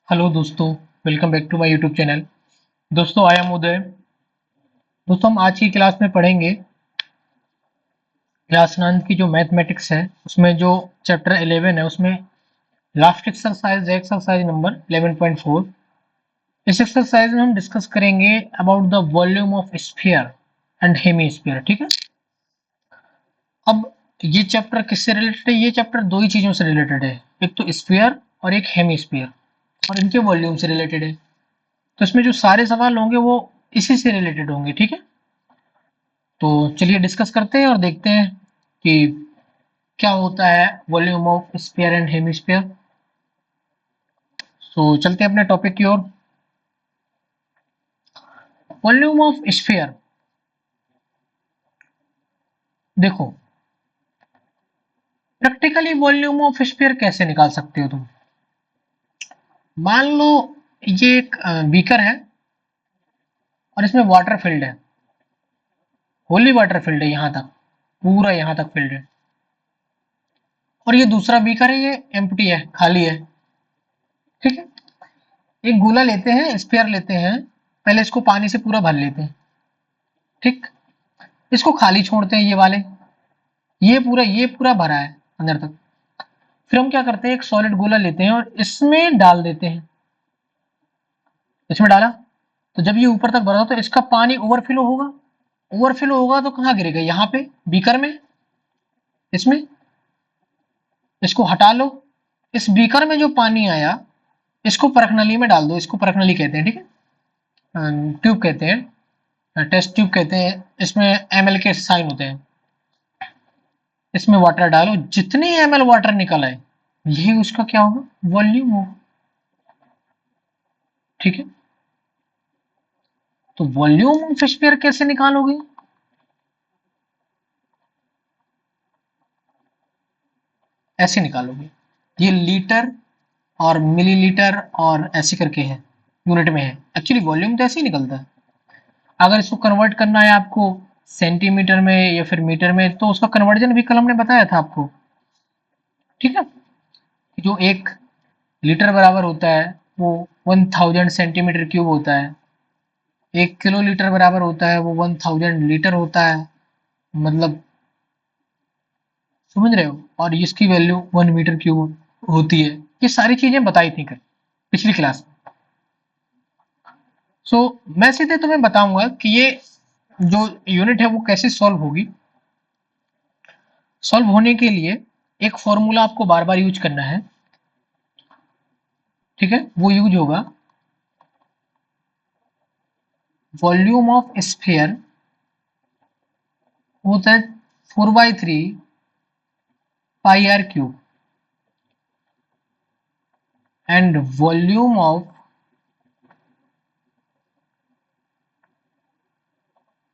Hello दोस्तों, welcome back to my YouTube channel. दोस्तों, I M उदय। दोस्तों, हम आज की क्लास में पढ़ेंगे क्लास 9 की जो मैथमेटिक्स है उसमें जो चैप्टर 11 है उसमें लास्ट एक्सरसाइज है एक्सरसाइज नंबर 11.4। इस एक्सरसाइज में हम डिस्कस करेंगे about the volume of sphere and hemisphere. ठीक है। अब ये चैप्टर किससे रिलेटेड है? ये चैप्टर दो ही चीजों से रिलेटेड है, एक तो स्फीयर और एक हेमीस्फीयर, और इनके वॉल्यूम से रिलेटेड है। तो इसमें जो सारे सवाल होंगे वो इसी से रिलेटेड होंगे। ठीक है। तो चलिए डिस्कस करते हैं और देखते हैं कि क्या होता है volume of sphere and hemisphere. So चलते हैं अपने टॉपिक की ओर। वॉल्यूम ऑफ स्फीयर, देखो, प्रैक्टिकली वॉल्यूम ऑफ स्फीयर कैसे निकाल सकते हो तुम? मान लो ये एक बीकर है और इसमें वाटर फिल्ड है, होली वाटर फिल्ड है, यहां तक, पूरा यहां तक फिल्ड है। और ये दूसरा बीकर है, ये एम्प्टी है, खाली है। ठीक है। एक गोला लेते हैं, स्फीयर लेते हैं, पहले इसको पानी से पूरा भर लेते हैं। ठीक। इसको खाली छोड़ते हैं, ये पूरा भरा है अंदर तक। फिर हम क्या करते हैं, एक सॉलिड गोला लेते हैं और इसमें डाल देते हैं। इसमें डाला तो जब ये ऊपर तक भरा तो इसका पानी ओवरफ्लो होगा। ओवरफ्लो होगा तो कहाँ गिरेगा? यहाँ पे बीकर में, इसमें। इसको हटा लो। इस बीकर में जो पानी आया इसको परखनली में डाल दो। इसको परखनली कहते हैं। ठीक है। ट्यूब कहते हैं, टेस्ट ट्यूब कहते हैं। इसमें एमएल के साइन होते हैं। इसमें वाटर डालो, जितनी एमएल वाटर निकल आए यही उसका क्या होगा? वॉल्यूम होगा। ठीक है। तो वॉल्यूम ऑफ स्फीयर कैसे निकालोगे? ऐसे निकालोगे। ये लीटर और मिलीलीटर और ऐसे करके है, यूनिट में है। एक्चुअली वॉल्यूम तो ऐसे ही निकलता है। अगर इसको कन्वर्ट करना है आपको सेंटीमीटर में या फिर मीटर में, तो उसका कन्वर्जन भी कल हमने बताया था आपको। ठीक है। जो एक लीटर बराबर होता है वो 1000 सेंटीमीटर क्यूब होता है। एक किलो लीटर बराबर होता है वो 1000 लीटर होता है। मतलब, समझ रहे हो? और इसकी वैल्यू 1 मीटर क्यूब होती है। ये सारी चीजें बताई थी कल पिछली क्लास में। सो मैं सीधे तुम्हें बताऊंगा कि ये जो यूनिट है वो कैसे सॉल्व होगी। सॉल्व होने के लिए एक फॉर्मूला आपको बार बार यूज करना है। ठीक है। वो यूज होगा वॉल्यूम ऑफ स्फीयर होता है 4/3 pi are cube, and volume of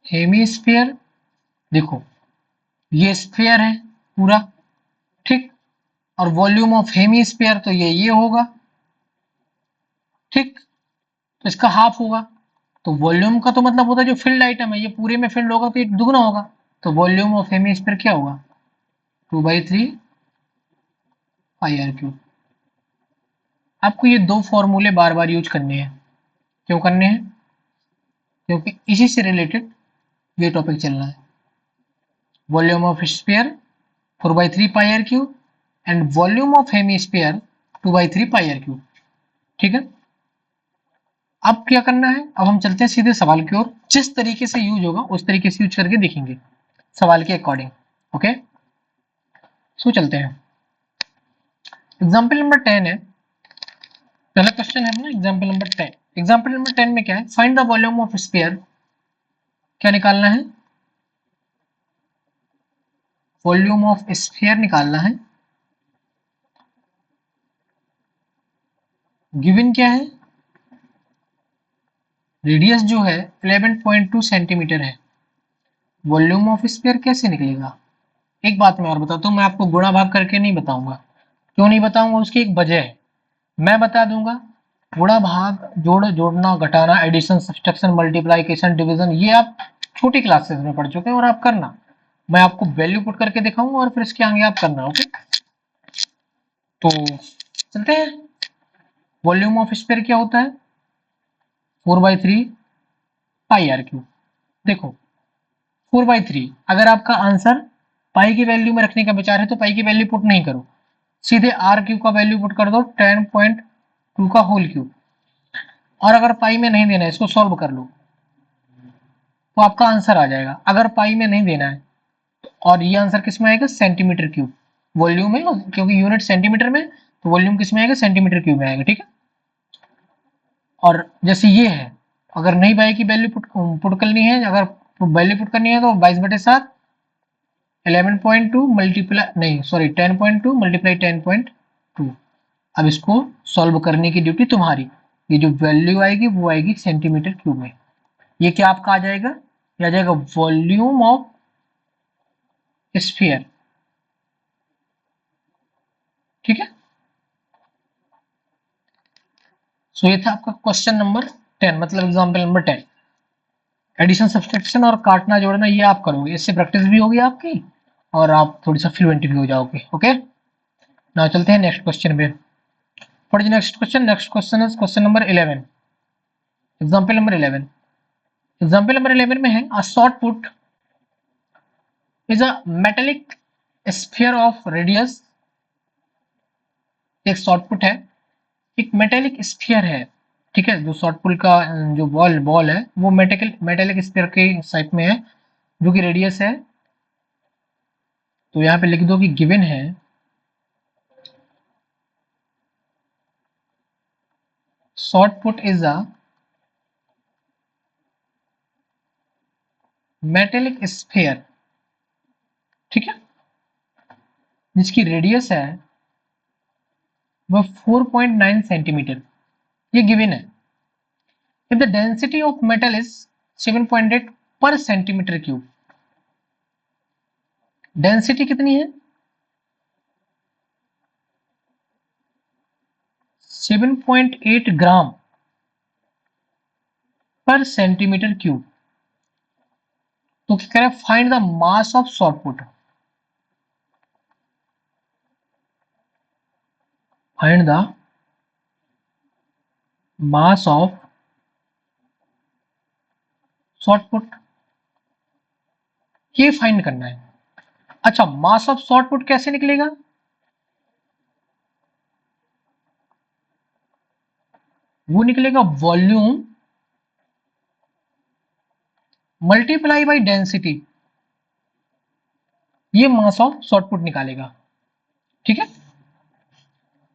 hemisphere, देखो, ये स्फीयर है पूरा। ठीक। और वॉल्यूम ऑफ हेमीस्फीयर तो ये होगा। ठीक। तो इसका हाफ होगा। तो वॉल्यूम का तो मतलब होता है जो फील्ड आइटम है, ये पूरे में फील्ड होगा तो ये दुगना होगा। तो वॉल्यूम ऑफ हेमीस्फीयर क्या होगा? 2/3 पाई आर क्यूब। आपको ये दो फॉर्मूले बार बार यूज करने हैं। क्यों करने हैं? क्योंकि इसी से रिलेटेड ये टॉपिक चल रहा है। Volume of sphere 4/3 pi are cube and volume of hemisphere 2/3 pi are cube. ठीक है। अब क्या करना है? अब हम चलते हैं सीधे सवाल की ओर। जिस तरीके से यूज होगा उस तरीके से यूज करके देखेंगे सवाल के अकॉर्डिंग। ओके। सो चलते हैं। एग्जाम्पल नंबर 10 है, पहला क्वेश्चन है अपना एग्जाम्पल नंबर 10। एग्जाम्पल नंबर 10 में क्या है? Find the volume of sphere. क्या निकालना है? वॉल्यूम ऑफ स्फीयर निकालना है। गिवन क्या है? रेडियस जो है 11.2 सेंटीमीटर है। वॉल्यूम ऑफ स्फीयर कैसे निकलेगा? एक बात मैं और बताता हूँ, मैं आपको गुणा भाग करके नहीं बताऊंगा। क्यों नहीं बताऊंगा? उसकी एक वजह है। मैं बता दूंगा गुणा भाग, जोड़ना, घटाना, एडिशन, सब्सट्रैक्शन, मल्टीप्लिकेशन, डिवीजन, ये आप छोटी क्लासेस में पढ़ चुके हैं और आप करना। मैं आपको वैल्यू पुट करके दिखाऊंगा और फिर इसके आगे आप करना। ओके। तो चलते हैं। वॉल्यूम ऑफ स्फीयर क्या होता है? 4/3 पाई आर क्यूब। देखो 4/3, अगर आपका आंसर पाई की वैल्यू में रखने का विचार है तो पाई की वैल्यू पुट नहीं करो, सीधे आर क्यूब का वैल्यू पुट कर दो 10.2 का होल क्यूब। और अगर पाई में नहीं देना है, इसको सॉल्व कर लो तो आपका आंसर आ जाएगा। अगर पाई में नहीं देना है और ये आंसर किस में आएगा? Centimetre cube. वॉल्यूम है क्योंकि यूनिट सेंटीमीटर में, तो वॉल्यूम किस में आएगा? सेंटीमीटर क्यूब में आएगा। ठीक है। और जैसे ये है, अगर नहीं पाई की वैल्यू पुट करनी है, अगर वैल्यू पुट करनी है तो 22/7 11.2 मल्टीप्लाई नहीं सॉरी 10.2 मल्टीप्लाई 10.2। अब इसको सॉल्व करने की ड्यूटी तुम्हारी। ये जो वैल्यू आएगी वो आएगी सेंटीमीटर क्यूब में। ये क्या आपका आ जाएगा? ये आ जाएगा वॉल्यूम ऑफ स्फीयर। ठीक है। सो ये था आपका क्वेश्चन नंबर 10, मतलब एग्जाम्पल नंबर 10। एडिशन सब्सट्रैक्शन और काटना जोड़ना ये आप करोगे, इससे प्रैक्टिस भी होगी आपकी और आप थोड़ी सा फ्लुएंट भी हो जाओगे। ओके, नाउ चलते हैं नेक्स्ट क्वेश्चन पे। What is next question? Next question is question number 11, example number 11। Example number 11 में है a short put is a metallic sphere of radius. एक शॉर्ट पुट है, एक मेटेलिक स्फीयर है। ठीक है, जो शॉर्ट पुट का जो बॉल बॉल है वो मेटेलिक स्फीयर के शेप में है, जो कि रेडियस है। तो यहाँ पे लिख दो कि गिवन है short put is a metallic sphere. ठीक है, जिसकी रेडियस है वह 4.9 सेंटीमीटर, ये गिवन है। If the density of metal is 7.8 पर सेंटीमीटर क्यूब। डेंसिटी कितनी है? 7.8 ग्राम पर सेंटीमीटर क्यूब। तो क्या कह रहा है? Find the mass of shot put. Find the mass of shot put, ये फाइंड करना है। अच्छा, मास ऑफ शॉर्ट पुट कैसे निकलेगा? वो निकलेगा वॉल्यूम मल्टीप्लाई बाई डेंसिटी, ये मास ऑफ शॉर्ट पुट निकालेगा। ठीक है।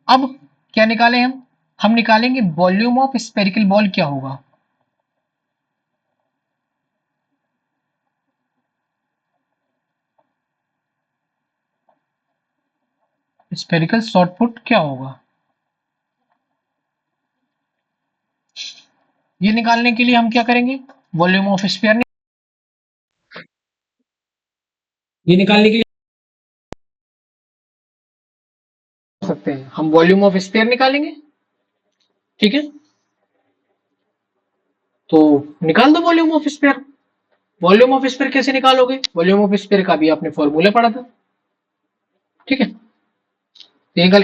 अब क्या निकालें हम निकालेंगे वॉल्यूम ऑफ स्पेरिकल बॉल क्या होगा। स्पेरिकल शॉर्ट पुट क्या होगा, ये निकालने के लिए हम क्या करेंगे? वॉल्यूम ऑफ स्फीयर, ये निकालने के लिए सकते हैं हम वॉल्यूम ऑफ स्फीयर निकालेंगे। ठीक है, तो निकाल दो volume of sphere. Volume of sphere कैसे निकालोगे? वॉल्यूम ऑफ स्फीयर का भी आपने फॉर्मूला पढ़ा था। ठीक है,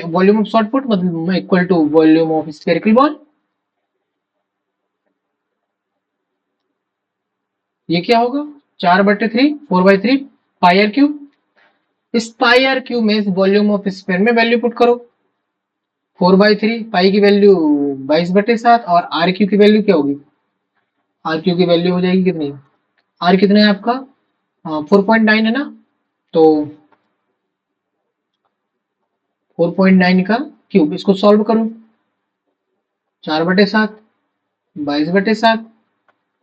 वॉल्यूम ऑफ शॉर्ट पुट मतलब equal to volume of spherical ball. ये क्या होगा? 4/3 4/3 पाई आर क्यूब। इस पाई आर क्यूब में वॉल्यूम ऑफ स्फीयर में वैल्यू पुट करो। 4/3 पाई की वैल्यू 22/7 और आर क्यू की वैल्यू क्या होगी? आर क्यू की वैल्यू हो जाएगी कितनी? आर कितना है आपका? 4.9 है ना, तो 4.9 का क्यूब, इसको सॉल्व करो। 4/7 22/7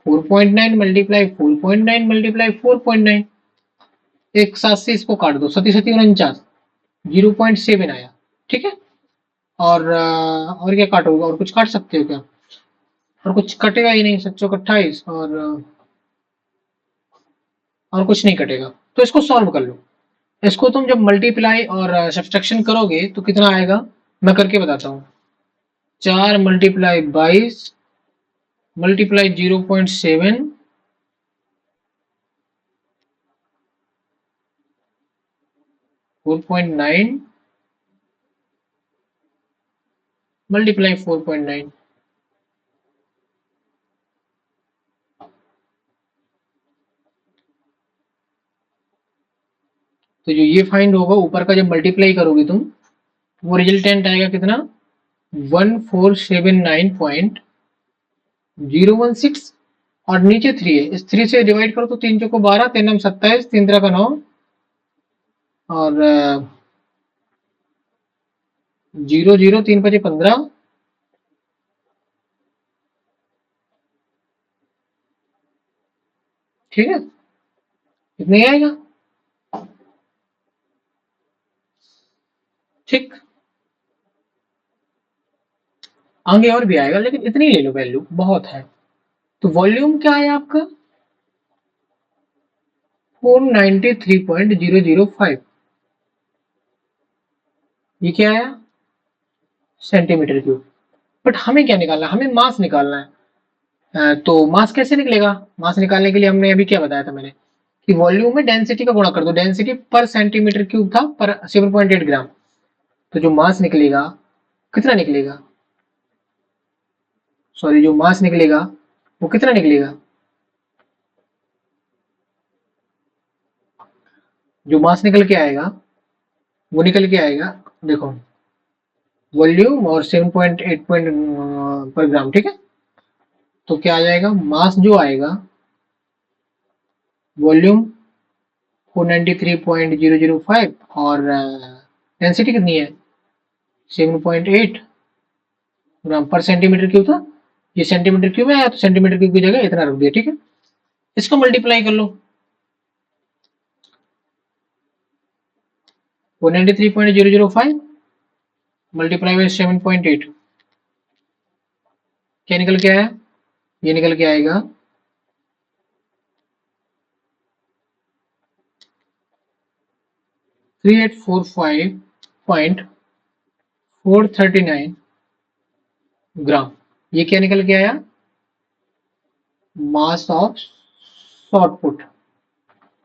4.9 मल्टीप्लाई 4.9 मल्टीप्लाई 4.9, एक साथ से इसको काट दो, 7×7 = 49, 0.7 आया। ठीक है, और क्या काटोगे? और कुछ काट सकते हो क्या? और कुछ कटेगा ही नहीं, 7×28 और कुछ नहीं कटेगा, तो इसको सॉल्व कर लो। इसको तुम जब मल्टीप्लाई और सब्सट्रैक्शन करोगे तो कितना आएगा, मैं करके बताता हूँ। 4 × 22 मल्टीप्लाई 0.7 4.9 मल्टीप्लाई 4.9। तो जो ये फाइंड होगा ऊपर का जब मल्टीप्लाई करोगे तुम, वो रिजल्टेंट आएगा कितना, 1479.016। और नीचे 3 है, इस 3 से डिवाइड करो तो 3 चौको 12, 3 नम 27, 3 3 का 9, और 0 0 3 5 15। ठीक है, इतना ही आएगा। ठीक, आगे और भी आएगा, लेकिन इतनी ले लो, वैल्यू बहुत है। तो वॉल्यूम क्या है आपका, 493.005। ये क्या आया, सेंटीमीटर क्यूब। बट हमें क्या निकालना है, हमें मास निकालना है। तो मास कैसे निकलेगा, मास निकालने के लिए हमने अभी क्या बताया था मैंने, कि वॉल्यूम में डेंसिटी का गुणा कर दो। डेंसिटी पर सेंटीमीटर क्यूब था, पर 7.8 ग्राम। तो जो मास निकलेगा, कितना निकलेगा, सॉरी, जो मास निकलेगा वो कितना निकलेगा, जो मास निकल के आएगा वो निकल के आएगा, देखो, वॉल्यूम और 7.8 पर ग्राम। ठीक है, तो क्या आ जाएगा, मास जो आएगा, वॉल्यूम 493.005, और डेंसिटी कितनी है, 7.8 ग्राम पर सेंटीमीटर क्यूब था। ये सेंटीमीटर क्यूब है, तो सेंटीमीटर क्यूब की जगह इतना रख दिया। ठीक है, इसको मल्टीप्लाई कर लो, 493.005 मल्टीप्लाई बाई 7.8, क्या निकल के आया, ये निकल के आएगा 3845.439 ग्राम। ये क्या निकल के आया, mass of shot put.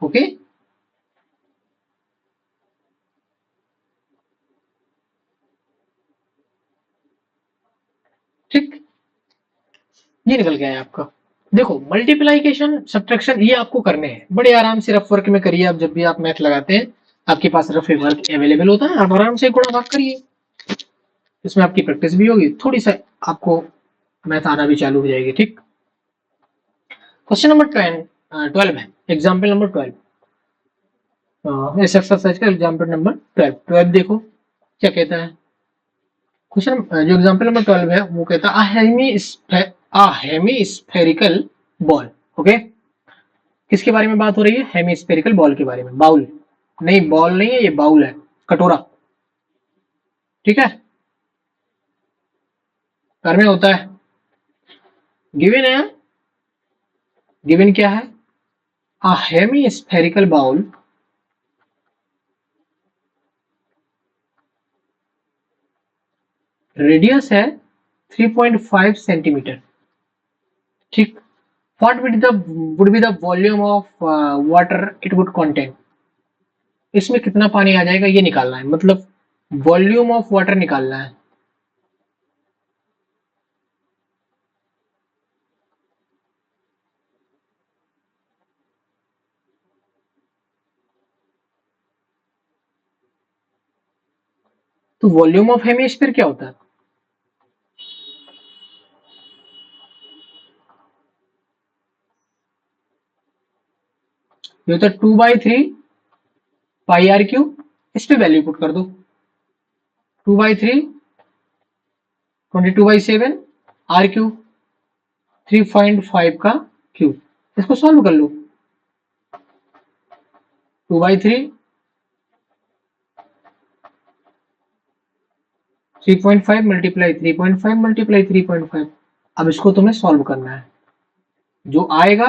Okay, ठीक, ये निकल के आया आपका। देखो, मल्टीप्लाइकेशन सब्ट्रैक्शन ये आपको करने हैं, बड़े आराम से रफ वर्क में करिए। आप जब भी आप मैथ लगाते हैं, आपके पास रफ वर्क अवेलेबल होता है, आप आराम से गुणा भाग करिए, इसमें आपकी प्रैक्टिस भी होगी, थोड़ी सा आपको मैथ आना भी चालू हो जाएगी। ठीक, क्वेश्चन नंबर 12 है, एग्जाम्पल नंबर 12, इस एक्सरसाइज का एग्जाम्पल नंबर 12 देखो क्या कहता है। क्वेश्चन जो एग्जाम्पल नंबर 12 है वो कहता है हेमी स्फेरिकल बॉल। ओके, किसके बारे में बात हो रही है, हेमी स्फेरिकल बॉल के बारे में। बाउल नहीं, बॉल नहीं है, ये बाउल है, कटोरा। ठीक है, घर में होता है, गिवन है, गिवन क्या है, a hemispherical bowl radius है 3.5 सेंटीमीटर। ठीक, what would be the volume of water it would contain. इसमें कितना पानी आ जाएगा ये निकालना है, मतलब वॉल्यूम ऑफ वाटर निकालना है। तो वॉल्यूम ऑफ हेमिस्फीयर क्या होता है, ये होता है 2/3 पाई आर क्यूब। इस पे वैल्यू पुट कर दो, 2/3 22/7 आर क्यूब 3.5 का क्यूब। इसको सॉल्व कर लो, 2/3 3.5 मल्टीप्लाई 3.5 मल्टीप्लाई 3.5। अब इसको तुम्हें सॉल्व करना है, जो आएगा,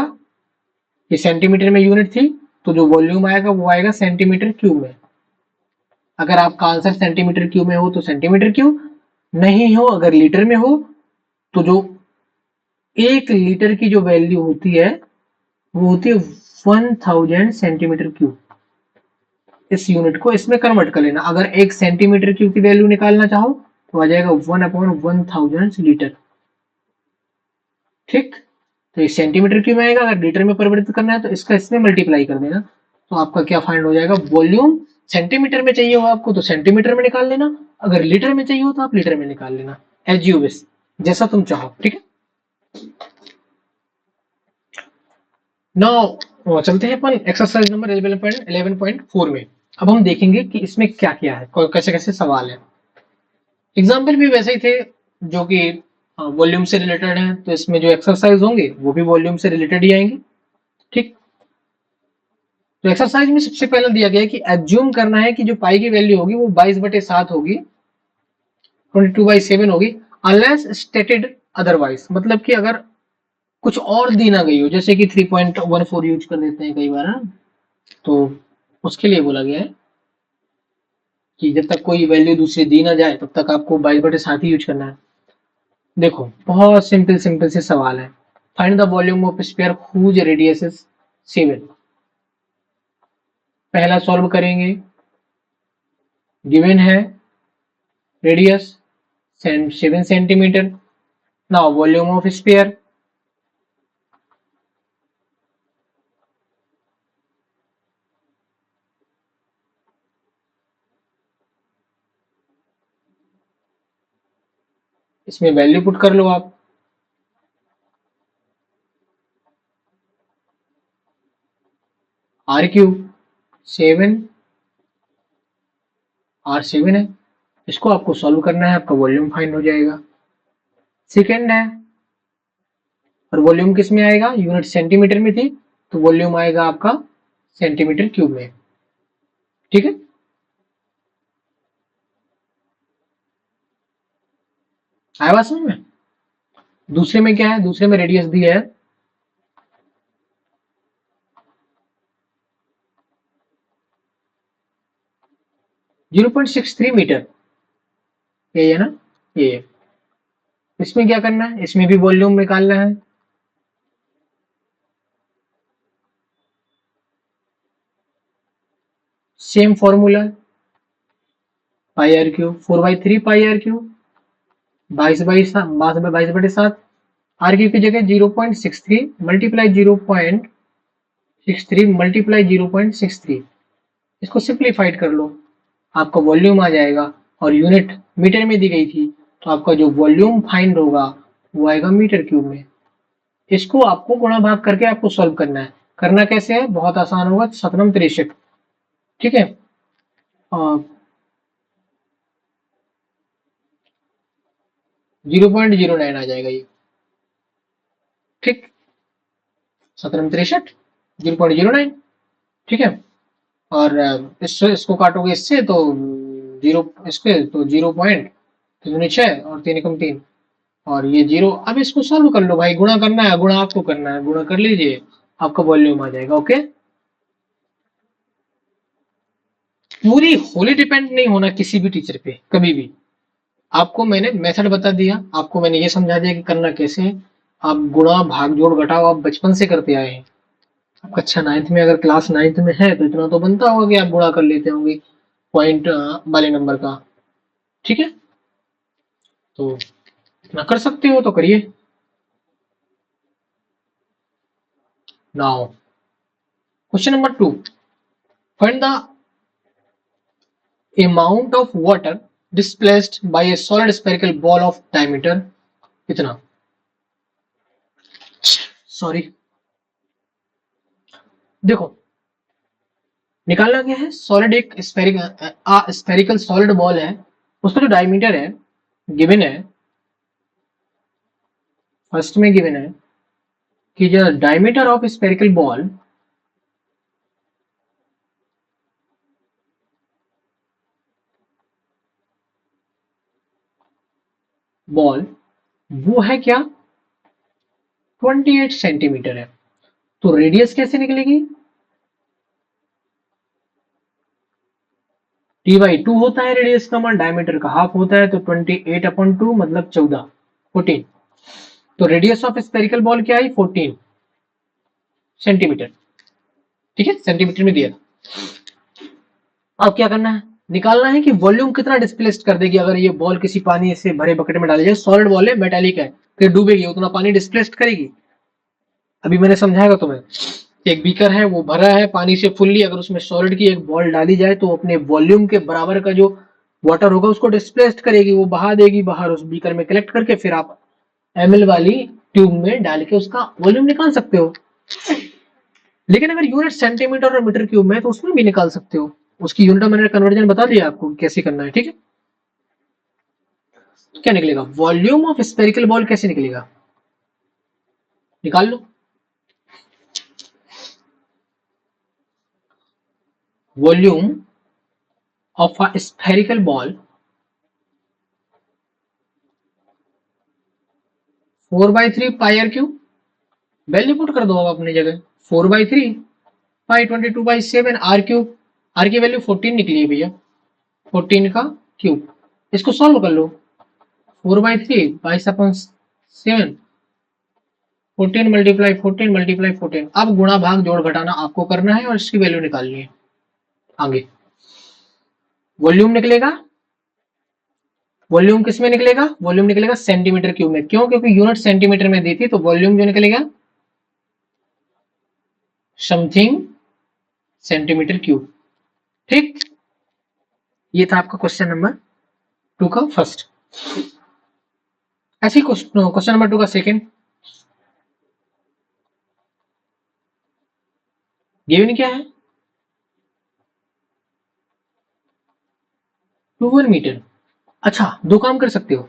ये सेंटीमीटर में यूनिट थी, तो जो वॉल्यूम आएगा वो आएगा सेंटीमीटर क्यूब में। अगर आपका आंसर सेंटीमीटर क्यूब में हो तो सेंटीमीटर क्यूब, नहीं हो अगर लीटर में हो, तो जो 1 लीटर की जो वैल्यू होती है वो होती है 1000 सेंटीमीटर क्यूब। इस यूनिट को इसमें कन्वर्ट कर लेना। अगर 1 सेंटीमीटर क्यूब की वैल्यू निकालना चाहो तो आ जाएगा 1/1000 लीटर। ठीक, तो ये सेंटीमीटर क्यूब में आएगा। अगर लीटर में परिवर्तित करना है तो इसका इसमें मल्टीप्लाई कर देना, तो आपका क्या फाइंड हो जाएगा, वॉल्यूम। सेंटीमीटर में चाहिए हो आपको तो सेंटीमीटर में निकाल लेना, अगर लीटर में चाहिए हो तो आप लीटर में निकाल लेना, एज यू विश, जैसा तुम चाहो। ठीक है, नाउ चलते हैं अपन एक्सरसाइज नंबर 11.4 में। अब हम देखेंगे कि इसमें क्या क्या है, कैसे कैसे सवाल है। एग्जाम्पल भी वैसे ही थे जो कि वॉल्यूम से रिलेटेड है, तो इसमें जो एक्सरसाइज होंगे वो भी वॉल्यूम से रिलेटेड ही आएंगे। ठीक, तो एक्सरसाइज में सबसे पहले दिया गया है कि एज्यूम करना है कि जो पाई की वैल्यू होगी वो 22/7 होगी, 22/7 होगी, अनलेस स्टेटेड अदरवाइज। मतलब कि अगर कुछ और दी ना गई हो, जैसे कि 3.14 यूज कर देते हैं कई बार, है, तो उसके लिए बोला गया है कि जब तक कोई वैल्यू दूसरी दी ना जाए तब तक आपको 22/7 ही यूज करना है। देखो बहुत सिंपल सिंपल से सवाल है। Find the volume of sphere whose radius is 7। पहला सॉल्व करेंगे, गिवन है radius 7 centimetre. Now volume of sphere, इसमें वैल्यू पुट कर लो आप। आर क्यूब 7, R7 है, इसको आपको सॉल्व करना है, आपका वॉल्यूम फाइंड हो जाएगा। सेकेंड है, और वॉल्यूम किस में आएगा, यूनिट सेंटीमीटर में थी, तो वॉल्यूम आएगा आपका सेंटीमीटर क्यूब में। ठीक है, आया बात समझ में। दूसरे में क्या है, दूसरे में रेडियस दी है 0.63 मीटर, ये है ना, ये। इसमें क्या करना है, इसमें भी वॉल्यूम निकालना है। Same formula, pi are cube 4/3 pi are cube, 22/7। Are cube की जगह 0.63 मल्टीप्लाई 0.63 मल्टीप्लाई 0.63, इसको सिंप्लीफाइड कर लो, आपका वॉल्यूम आ जाएगा। और यूनिट मीटर में दी गई थी, तो आपका जो वॉल्यूम फाइंड होगा वो आएगा मीटर क्यूब में। इसको आपको गुणा भाग करके आपको सॉल्व करना है। करना कैसे है, बहुत आसान होगा, 7×63। ठीक है, 0.09 आ जाएगा ये। ठीक, 7×63 0.09। ठीक है, और इससे इसको काटोगे इससे तो जीरो, इसके तो 0.6 और 3×3, और ये 0। अब इसको सॉल्व कर लो भाई, गुणा करना है, गुणा आपको करना है, गुणा कर लीजिए, आपका वॉल्यूम आ जाएगा। ओके, पूरी होली डिपेंड नहीं होना किसी भी टीचर पे कभी भी। आपको मैंने मेथड बता दिया, आपको मैंने ये समझा दिया कि करना कैसे है। आप गुणा भाग जोड़ घटाओ आप बचपन से करते आए हैं। अच्छा, नाइन्थ में, अगर क्लास नाइन्थ में है तो इतना तो बनता होगा कि आप गुणा कर लेते होंगे पॉइंट वाले नंबर का। ठीक है, तो इतना कर सकते हो तो करिए। Now question number 2, find the amount of water displaced by a solid spherical ball of diameter इतना, सॉरी, देखो निकालना क्या है, सॉलिड एक स्फेरिकल सॉलिड बॉल है, उसका जो डायमीटर है गिवन है, फर्स्ट में गिवन है कि जो diameter of spherical ball ball वो है क्या, 28 सेंटीमीटर है। तो रेडियस कैसे निकलेगी, t/2 होता है रेडियस का मान, डायमीटर का हाफ होता है, तो 28/2 मतलब 14। तो रेडियस ऑफ स्पेरिकल बॉल क्या है, 14 सेंटीमीटर। ठीक है, सेंटीमीटर में दिया। अब क्या करना है, निकालना है कि वॉल्यूम कितना डिस्प्लेस्ड कर देगी अगर ये बॉल किसी पानी से भरे बकेट में डाली जाए। सॉलिड बॉल है, मेटालिक है, फिर डूबेगी, उतना पानी डिस्प्लेस्ड करेगी। अभी मैंने समझाएगा तुम्हें। एक बीकर है, वो भरा है पानी से फुल्ली, अगर उसमें सॉलिड की एक बॉल डाली जाए तो अपने वॉल्यूम के बराबर का जो वाटर होगा उसको डिस्प्लेस्ड करेगी, वो बहा देगी बाहर उस बीकर में कलेक्ट करके, फिर आप एमएल वाली ट्यूब में डाल के उसका वॉल्यूम निकाल सकते हो। लेकिन अगर यूनिट सेंटीमीटर और मीटर क्यूब में है तो उसमें भी निकाल सकते हो। उसकी यूनिट मैंने कन्वर्जन बता दिया आपको कैसे करना है, ठीक है। तो क्या निकलेगा, वॉल्यूम ऑफ स्पेरिकल बॉल कैसे निकलेगा, निकाल लो। Volume of a spherical ball 4/3 pi are cube. Value put कर दो अब अपनी जगह, 4/3 पाई 22/7 आर क्यूब। आर की वैल्यू 14 निकली है भैया, 14 का क्यूब। इसको सॉल्व कर लो, 4/3 22/7, 14 मल्टीप्लाई 14 मल्टीप्लाई 14। अब गुणा भाग जोड़ घटाना आपको करना है और इसकी वैल्यू निकालनी है। आगे वॉल्यूम निकलेगा, वॉल्यूम किस में निकलेगा, वॉल्यूम निकलेगा सेंटीमीटर क्यूब में। क्यों, क्योंकि यूनिट सेंटीमीटर में दी थी, तो वॉल्यूम जो निकलेगा समथिंग सेंटीमीटर क्यूब। ठीक, ये था आपका क्वेश्चन नंबर 2 का फर्स्ट। ऐसे ही क्वेश्चन नंबर 2 का सेकंड गिवन क्या है, 2 मीटर। अच्छा, दो काम कर सकते हो,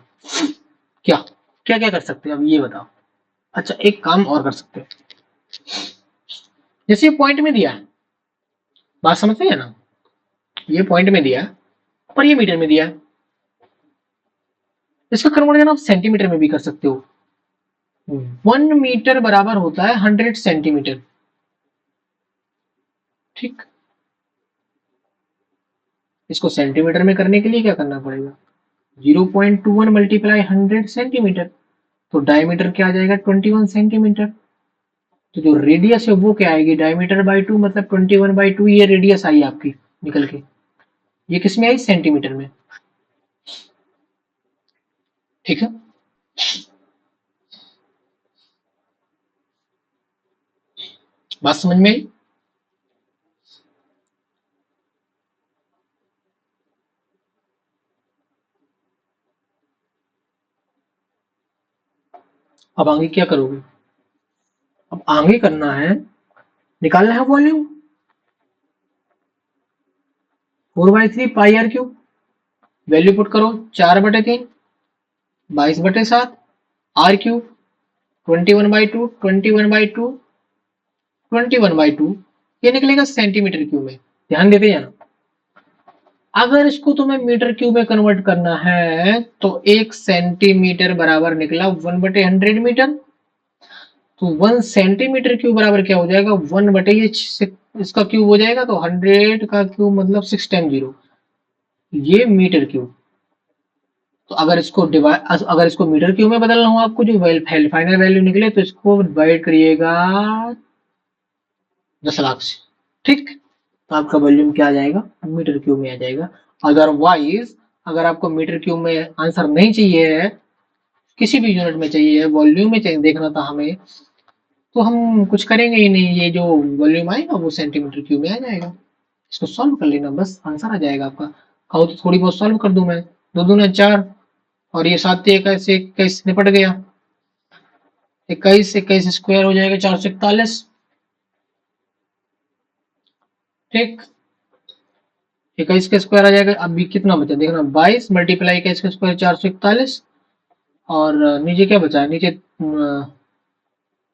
क्या क्या क्या कर सकते हो अब ये बताओ। अच्छा, एक काम और कर सकते हो, जैसे ये पॉइंट में दिया है, बात समझ में है ना, ये पॉइंट में दिया है और ये मीटर में दिया है, इसका कन्वर्जन आप सेंटीमीटर में भी कर सकते हो। 1 मीटर बराबर होता है 100 सेंटीमीटर। ठीक, इसको सेंटीमीटर में करने के लिए क्या करना पड़ेगा, 0.21 मल्टीप्लाई 100 सेंटीमीटर, तो डायमीटर क्या आ जाएगा 21 सेंटीमीटर। तो जो रेडियस है वो क्या आएगी, डायमीटर बाई 2 मतलब 21/2, ये रेडियस आई आपकी निकल के। ये किस में आई, सेंटीमीटर में। ठीक है, बात समझ में आई। अब आगे क्या करोगे, अब आगे करना है, निकालना है volume, 4/3 pi are cube. Value put करो, 4/3 22/7 आर क्यूब, 21/2 21/2 21/2, ये निकलेगा सेंटीमीटर क्यूब में। ध्यान देते जाना, अगर इसको तुम्हें मीटर क्यूब में कन्वर्ट करना है तो 1 सेंटीमीटर बराबर निकला 1/100 मीटर। तो 1 सेंटीमीटर क्यूब बराबर क्या हो जाएगा, 1/ये इसका क्यूब हो जाएगा, तो 100 का क्यूब मतलब 6 टाइम 0, ये मीटर क्यूब। तो अगर इसको मीटर क्यूब में बदलना हो आपको, जो फाइनल वैल्यू निकले, तो इसको डिवाइड करिएगा 10 लाख से। ठीक, तो आपका वॉल्यूम क्या आ जाएगा, मीटर क्यूब में आ जाएगा। अदरवाइज अगर आपको मीटर क्यूब में आंसर नहीं चाहिए है, किसी भी यूनिट में चाहिए है, वॉल्यूम में चाहिए देखना था हमें, तो हम कुछ करेंगे ही नहीं, ये जो वॉल्यूम आएगा वो सेंटीमीटर क्यूब में आ जाएगा। इसको सॉल्व कर लेना, बस आंसर आ जाएगा आपका। कहो तो थोड़ी बहुत सॉल्व कर दूं मैं, 2 दूना 4 और ये 7 21 निपट गया, 21 स्क्वायर हो जाएगा 441। ठीक, 21 का स्क्वायर आ जाएगा। अभी कितना बचा देखना, 22 मल्टीप्लाई 21 का स्क्वायर 441, और नीचे क्या बचा है, नीचे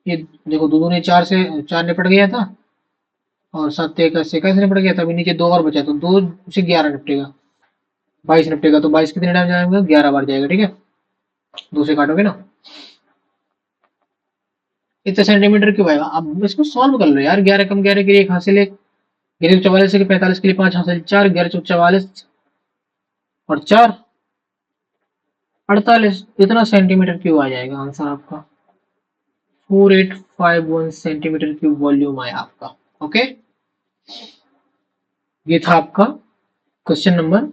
ये देखो, 2 दूने 4 से 4 निपट गया था, और 7 21 निपट गया था, अभी नीचे 2 और बचा, तो 2 से 11 निपटेगा, 22 निपटेगा, तो 22 कितने टाइम जाएगा, 11 बार जाएगा। ठीक है, 2 से काटोगे ना, इतने सेंटीमीटर क्यूब आएगा। अब इसको सॉल्व कर लो यार, 11 कम 11 के लिए 1 हासिल है, 44 के 45 के लिए 5 हासिल 4, 11 44 और 4 48, इतना सेंटीमीटर क्यूब आ जाएगा आंसर आपका। 4851 सेंटीमीटर क्यूब वॉल्यूम आया आपका। ओके, ये था आपका question number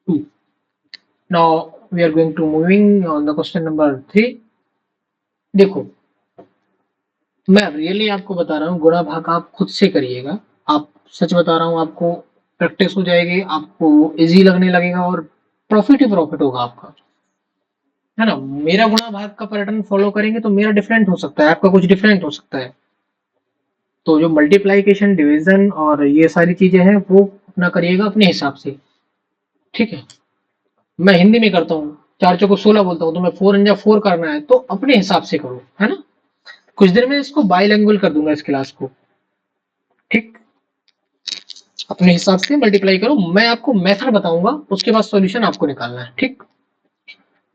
2. Now we are going to moving on the question number 3. देखो, मैं रियली आपको बता रहा हूँ, गुणा भाग आप खुद से करिएगा। आप सच बता रहा हूँ, आपको प्रैक्टिस हो जाएगी, आपको इजी लगने लगेगा और प्रॉफिट ही प्रॉफिट होगा आपका, है ना। मेरा गुणा भाग का पैटर्न फॉलो करेंगे तो मेरा डिफरेंट हो सकता है, आपका कुछ डिफरेंट हो सकता है। तो जो मल्टीप्लाइकेशन, डिवीजन और ये सारी चीजें हैं वो अपना करिएगा अपने हिसाब से, ठीक है। मैं हिंदी में करता हूँ, 4 चौको 16 बोलता हूँ, तो मैं 4 × 4 करना है तो अपने हिसाब से करो, है ना। कुछ देर में इसको बाइलैंग्वेज कर दूंगा इस क्लास को, ठीक। अपने हिसाब से मल्टीप्लाई करो, मैं आपको मेथड बताऊंगा, उसके बाद सॉल्यूशन आपको निकालना है, ठीक।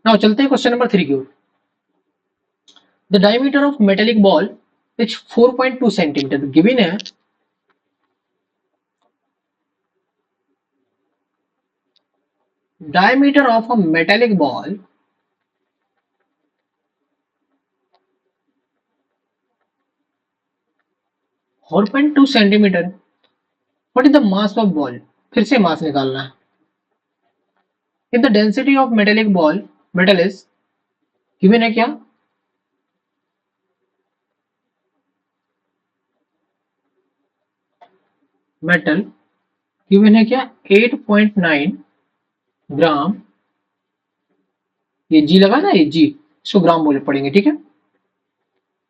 नाउ चलते हैं क्वेश्चन नंबर 3 की ओर। The diameter of metallic ball is 4.2 centimetre given है। Diameter of a metallic ball 4.2 centimetre. What is the mass of ball? फिर से मास निकालना है। If the density of metallic ball metal is given है क्या, metal given है क्या 8.9 ग्राम, ये जी लगा ना, ये जी, इसको ग्राम बोले पड़ेंगे, ठीक है।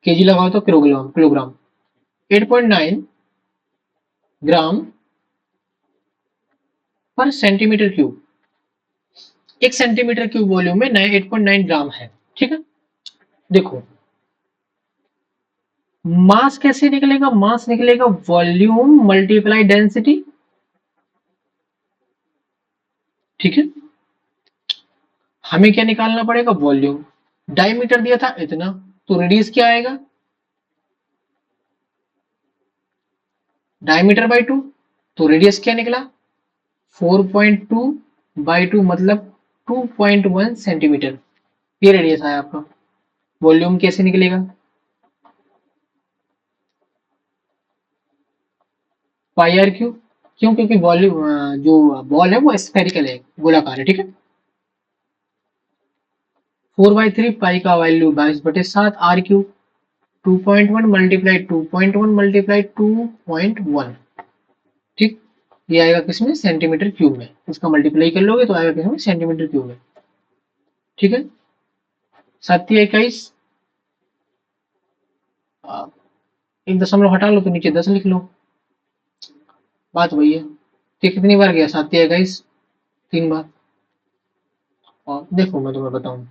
केजी लगाओ तो किलोग्राम, किलोग्राम 8.9 ग्राम पर centimetre cube. 1 centimetre cube volume में 8.9 ग्राम है, ठीक है। देखो, मास कैसे निकलेगा, मास निकलेगा वॉल्यूम मल्टीप्लाई डेंसिटी, ठीक है। हमें क्या निकालना पड़ेगा, वॉल्यूम। डायमीटर दिया था इतना, तो रेडियस क्या आएगा, डायमीटर बाई 2, तो रेडियस क्या निकला 4.2 बाई 2 मतलब 2.1 सेंटीमीटर, ये रेडियस आया आपका। वॉल्यूम कैसे निकलेगा, पाई आर क्यू, क्यों, क्योंकि वॉल्यूम जो बॉल है वो स्फेरिकल है, गोलाकार है, ठीक है। 4/3 पाई का value 22/7 R cube, 2.1 multiply 2.1 multiply 2.1, ठीक। ये आएगा किसमें, सेंटीमीटर क्यूब में। इसका मल्टीप्लाई कर लोगे तो आएगा किसमें, सेंटीमीटर क्यूब में, ठीक है। 7×21, 1 दशमलव हटा लो तो नीचे 10 लिख लो, बात वही है। ठीक, कितनी बार गया 7×21, 3 बार। और देखो मैं तुम्हें बताऊं,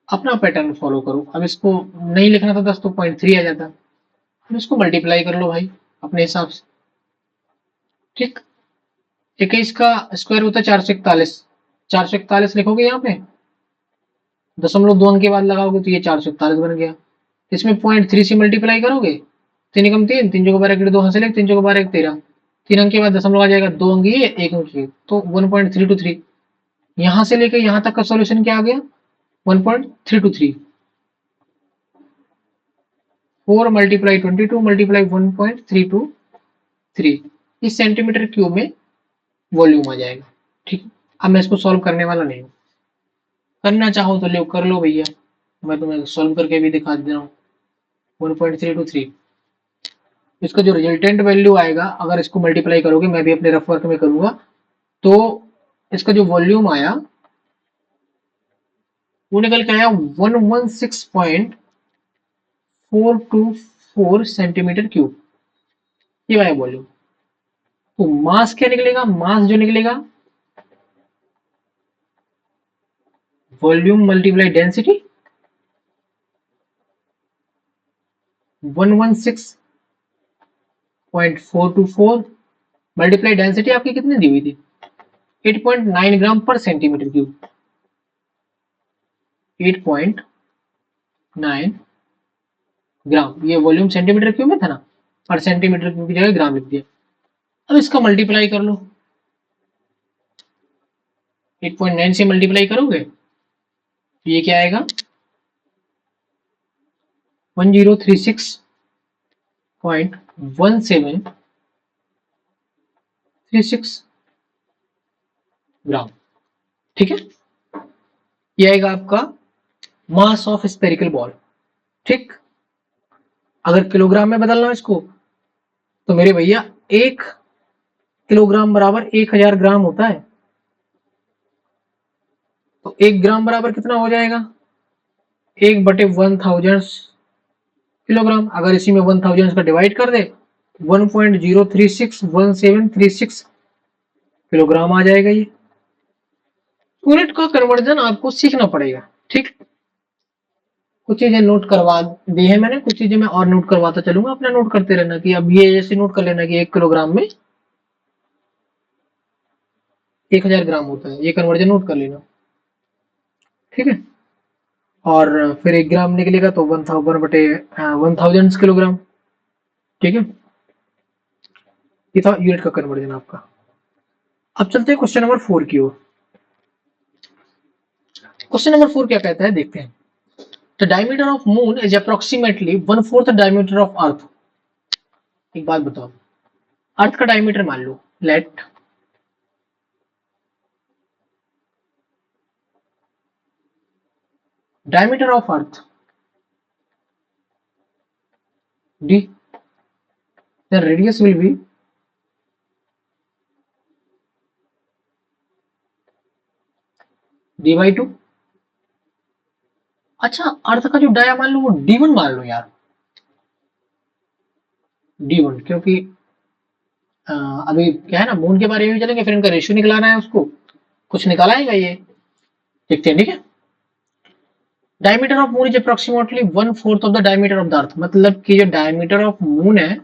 अपना पैटर्न फॉलो करो। अब इसको नहीं लिखना था 10 तो 0.3 आ जाता, अब इसको मल्टीप्लाई कर लो भाई अपने हिसाब से, ठीक। 21 का स्क्वायर होता है 441, 441 लिखोगे यहाँ पे, 0.2 अंक के बाद लगाओगे तो ये 441 बन गया। इसमें 0.3 से मल्टीप्लाई करोगे, 3 × 3, 3 × 2 हाथ से लेके 3 × 13, 3 अंक के बाद दशमलव आ जाएगा, 2 अंक ये 1 अंक ये, तो 1.323। यहां से लेकर यहां तक का सॉल्यूशन क्या आ गया, 1.323। 4 मल्टीप्लाई 22 मल्टीप्लाई 1.323, इस सेंटीमीटर क्यूब में वॉल्यूम आ जाएगा, ठीक। अब मैं इसको सॉल्व करने वाला नहीं हूँ, करना चाहो तो लो कर लो भैया, मैं तुम्हें सॉल्व करके भी दिखा दे रहा हूँ। 1.323, इसका जो रिजल्टेंट वैल्यू आएगा, अगर इसको मल्टीप्लाई करोगे, मैं भी अपने रफ वर्क में करूंगा, तो इसका जो वॉल्यूम आया वो निकल के आया 116.424 सेंटीमीटर क्यूब, ये आया वॉल्यूम। तो मास क्या निकलेगा, मास जो निकलेगा volume multiply density, 116.424 multiply density आपकी कितनी दी हुई थी, 8.9 ग्राम पर सेंटीमीटर क्यूब, 8.9 ग्राम, ये वॉल्यूम सेंटीमीटर क्यूब में था ना, और सेंटीमीटर क्यूब की जगह ग्राम लिख दिया। अब इसका मल्टीप्लाई कर लो, 8.9 से मल्टीप्लाई करोगे तो ये क्या आएगा, 1036.1736 ग्राम। ठीक है, ये आएगा आपका मास ऑफ स्पेरिकल बॉल। ठीक, अगर किलोग्राम में बदलना है इसको तो मेरे भैया 1 किलोग्राम बराबर 1000 ग्राम होता है। तो 1 ग्राम बराबर कितना हो जाएगा, 1/1000 किलोग्राम। अगर इसी में 1000 का डिवाइड कर दे 1.0361736 किलोग्राम आ जाएगा। ये यूनिट का कन्वर्जन आपको सीखना पड़ेगा। ठीक, कुछ चीजें नोट करवा दी है मैंने, कुछ चीजें मैं और नोट करवाता चलूंगा, अपना नोट करते रहना कि अब ये ऐसे नोट कर लेना कि 1 किलोग्राम में 1000 ग्राम होता है, ये कन्वर्जन नोट कर लेना। ठीक है, और फिर 1 ग्राम निकलेगा तो 1000 किलोग्राम। ठीक है, ये था यूनिट का कन्वर्जन आपका। अब चलते हैं क्वेश्चन नंबर 4 की ओर। क्वेश्चन नंबर 4 क्या कहता है, देखते हैं। The diameter of moon is approximately 1/4 diameter of earth. एक बात बताओ, अर्थ का डायमीटर मान लो, let diameter of earth d, the radius will be d/2। अच्छा, अर्थ का जो डाया मान लो वो d1 मान लो यार, d1, क्योंकि अभी क्या है ना, मून के बारे में भी चलेंगे, फिर इनका रेशियो निकलाना है, उसको कुछ निकाला है ये, देखते हैं। ठीक है, diameter of moon is approximately 1/4 of the diameter of the earth. मतलब कि जो डायमीटर ऑफ मून है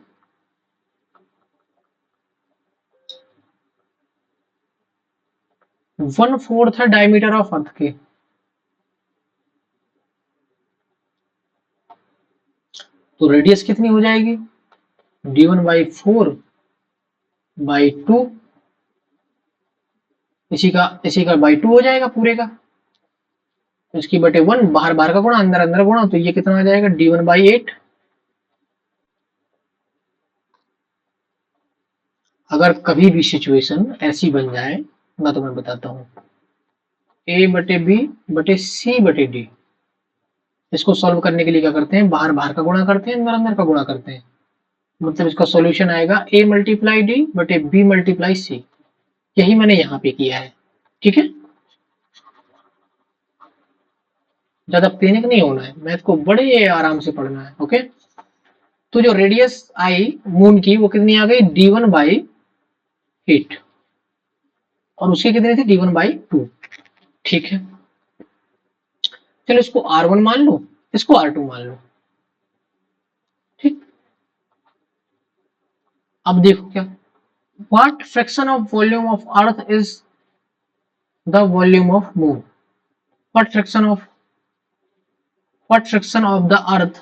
1/4 है डायमीटर ऑफ अर्थ के। तो रेडियस कितनी हो जाएगी, d1/4/2, इसी का /2 हो जाएगा पूरे का, इसकी बटे 1, बाहर बाहर का गुणा, अंदर अंदर गुणा, तो ये कितना आ जाएगा d1/8। अगर कभी भी सिचुएशन ऐसी बन जाए, मैं तुम्हें बताता हूँ, a/b/c/d, इसको सॉल्व करने के लिए क्या करते हैं, बाहर बाहर का गुणा करते हैं, अंदर अंदर का गुणा करते हैं। मतलब इसका सॉल्यूशन आएगा a×d/b/c। यही मैंने यहाँ पे किया है। ठीक है, ज्यादा पैनिक नहीं होना है, मैथ को बड़े आराम से पढ़ना है। ओके, तो जो रेडियस आई मून की वो कितनी आ गई, d1/8, और उसकी कितनी थी, d1/2। ठीक है, चलो इसको r1 मान लो, इसको r2 मान लो। ठीक, अब देखो क्या, what fraction of volume of earth is the volume of moon. What fraction of the earth,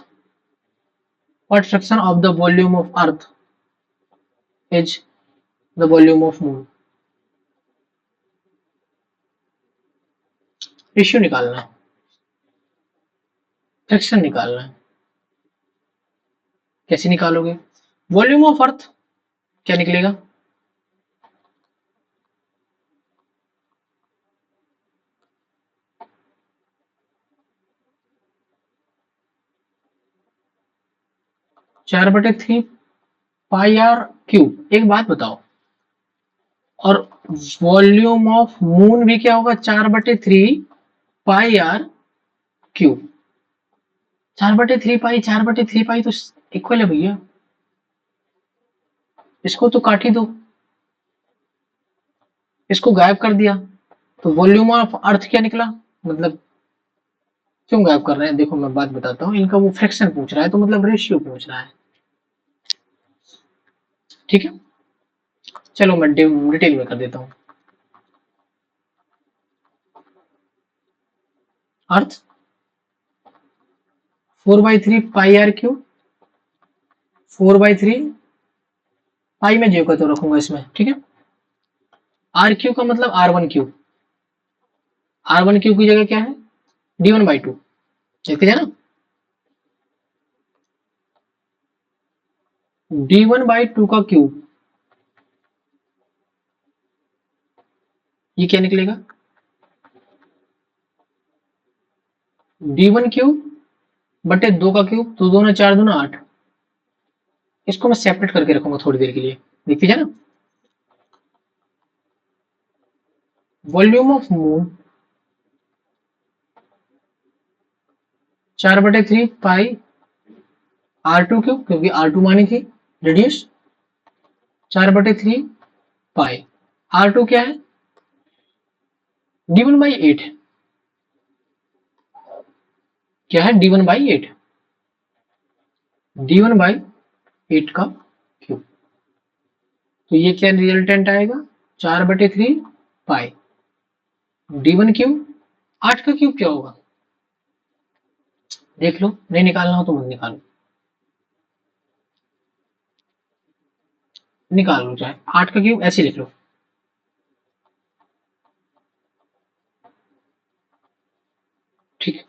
what fraction of the volume of earth is the volume of moon. Ratio निकालना है, फ्रैक्शन निकालना है। कैसे निकालोगे, वॉल्यूम ऑफ अर्थ क्या निकलेगा, (4/3πr³। एक बात बताओ, और वॉल्यूम ऑफ मून भी क्या होगा, 4/3πr³। 4/3π, 4/3π तो इक्वल है भैया, इसको तो काट ही दो, इसको गायब कर दिया, तो वॉल्यूम ऑफ अर्थ क्या निकला। मतलब क्यों गायब कर रहे हैं, देखो मैं बात बताता हूँ, इनका वो फ्रैक्शन पूछ रहा है, तो मतलब रेशियो पूछ रहा है। ठीक है, चलो मैं डिटेल में कर देता हूँ। अर्थ 4/3πr³, 4/3 पाई में जो का तो रखूंगा इसमें। ठीक है, r³ का मतलब r1³, r1³ की जगह क्या है, d1/2। देखते हैं ना, d1/2 का क्यूब ये क्या निकलेगा, d1 क्यूब बटे 2 का क्यूब, तो 2 ना 4 2 ना 8। इसको मैं सेपरेट करके रखूंगा थोड़ी देर के लिए, देखिए ना। Volume of moon 4/3 pi r2 cube, क्योंकि r2 मानी थी, रेडियस 4/3 पाई r2 क्या है, d1/8। क्या है, d1/8, d1/8 का क्यूब। तो ये क्या रिजल्टेंट आएगा, 4/3 पाई d1 क्यूब। 8 का क्यूब क्या होगा, देख लो, नहीं निकालना हो तो मत निकालो, निकाल लो चाहे, 8 का क्यूब ऐसे लिख लो। ठीक है,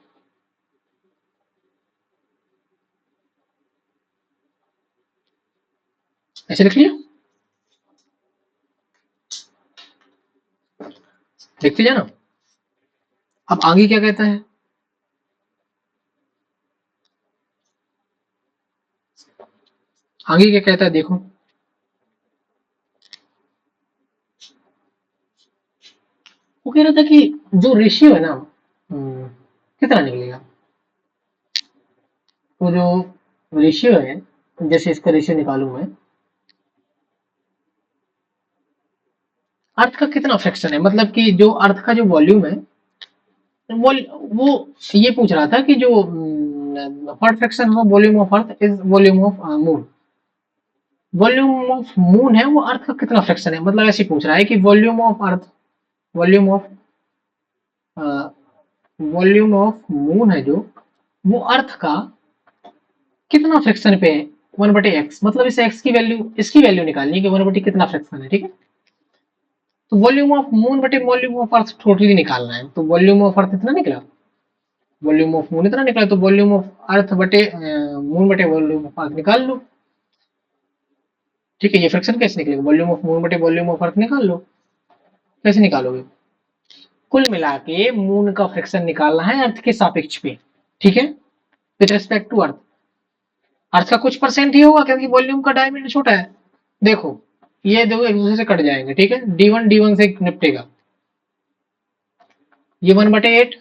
ऐसे लिख लिया, देखते जाना। अब आगे क्या कहता है, आगे क्या कहता है देखो, वो कह रहा था कि जो रेशियो है ना, कितना निकलेगा, तो जो रेशियो है, जैसे इसका रेशियो निकालू मैं, अर्थ का कितना फ्रैक्शन है, मतलब कि जो अर्थ का जो वॉल्यूम है, वो ये पूछ रहा था कि जो what fraction of volume of earth is volume of moon, volume of moon है वो अर्थ का कितना फ्रैक्शन है, मतलब ऐसे पूछ रहा है कि volume of earth, volume of volume of moon है जो, वो अर्थ का कितना फ्रैक्शन पे है, 1/x, मतलब इस x की वैल्यू, इसकी वैल्यू निकालनी है कि 1/, कितना फ्रैक्शन है, ठीक है। तो वॉल्यूम ऑफ मून बटे वॉल्यूम ऑफ अर्थ टोटली निकालना है, तो वॉल्यूम ऑफ अर्थ इतना निकला, वॉल्यूम ऑफ मून इतना निकला, तो वॉल्यूम ऑफ अर्थ बटे मून बटे वॉल्यूम ऑफ अर्थ निकाल लो। ठीक है, ये फ्रैक्शन कैसे निकलेगा, वॉल्यूम ऑफ मून बटे वॉल्यूम ऑफ अर्थ निकाल लो। कैसे निकालोगे, कुल मिला के मून का फ्रैक्शन निकालना है अर्थ के सापेक्ष पे, ठीक है, विद रिस्पेक्ट टू अर्थ। अर्थ का कुछ परसेंट ही होगा क्योंकि वॉल्यूम का डायमीटर छोटा है। देखो, ये दो एक दूसरे से कट जाएंगे, ठीक है, d1 से निपटेगा, ये 1/8,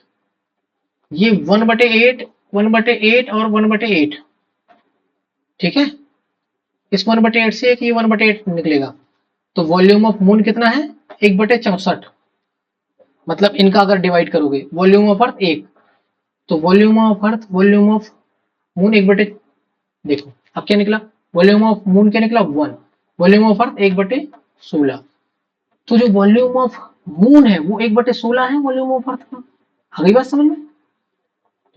ये 1/8, 1/8 और 1/8, ठीक है, इस 1/8 से एक ये 1/8 निकलेगा, तो वॉल्यूम ऑफ मून कितना है, 1/64, मतलब इनका अगर डिवाइड करोगे, वॉल्यूम ऑफ अर्थ 1, तो volume of earth, volume of moon 1/, देखो अब क्या निकला, वॉल्यूम ऑफ मून क्या निकला 1, वॉल्यूम ऑफ अर्थ 1/16, तो जो वॉल्यूम ऑफ मून है वो 1/16 है वॉल्यूम ऑफ अर्थ का, आ गई बात समझ में।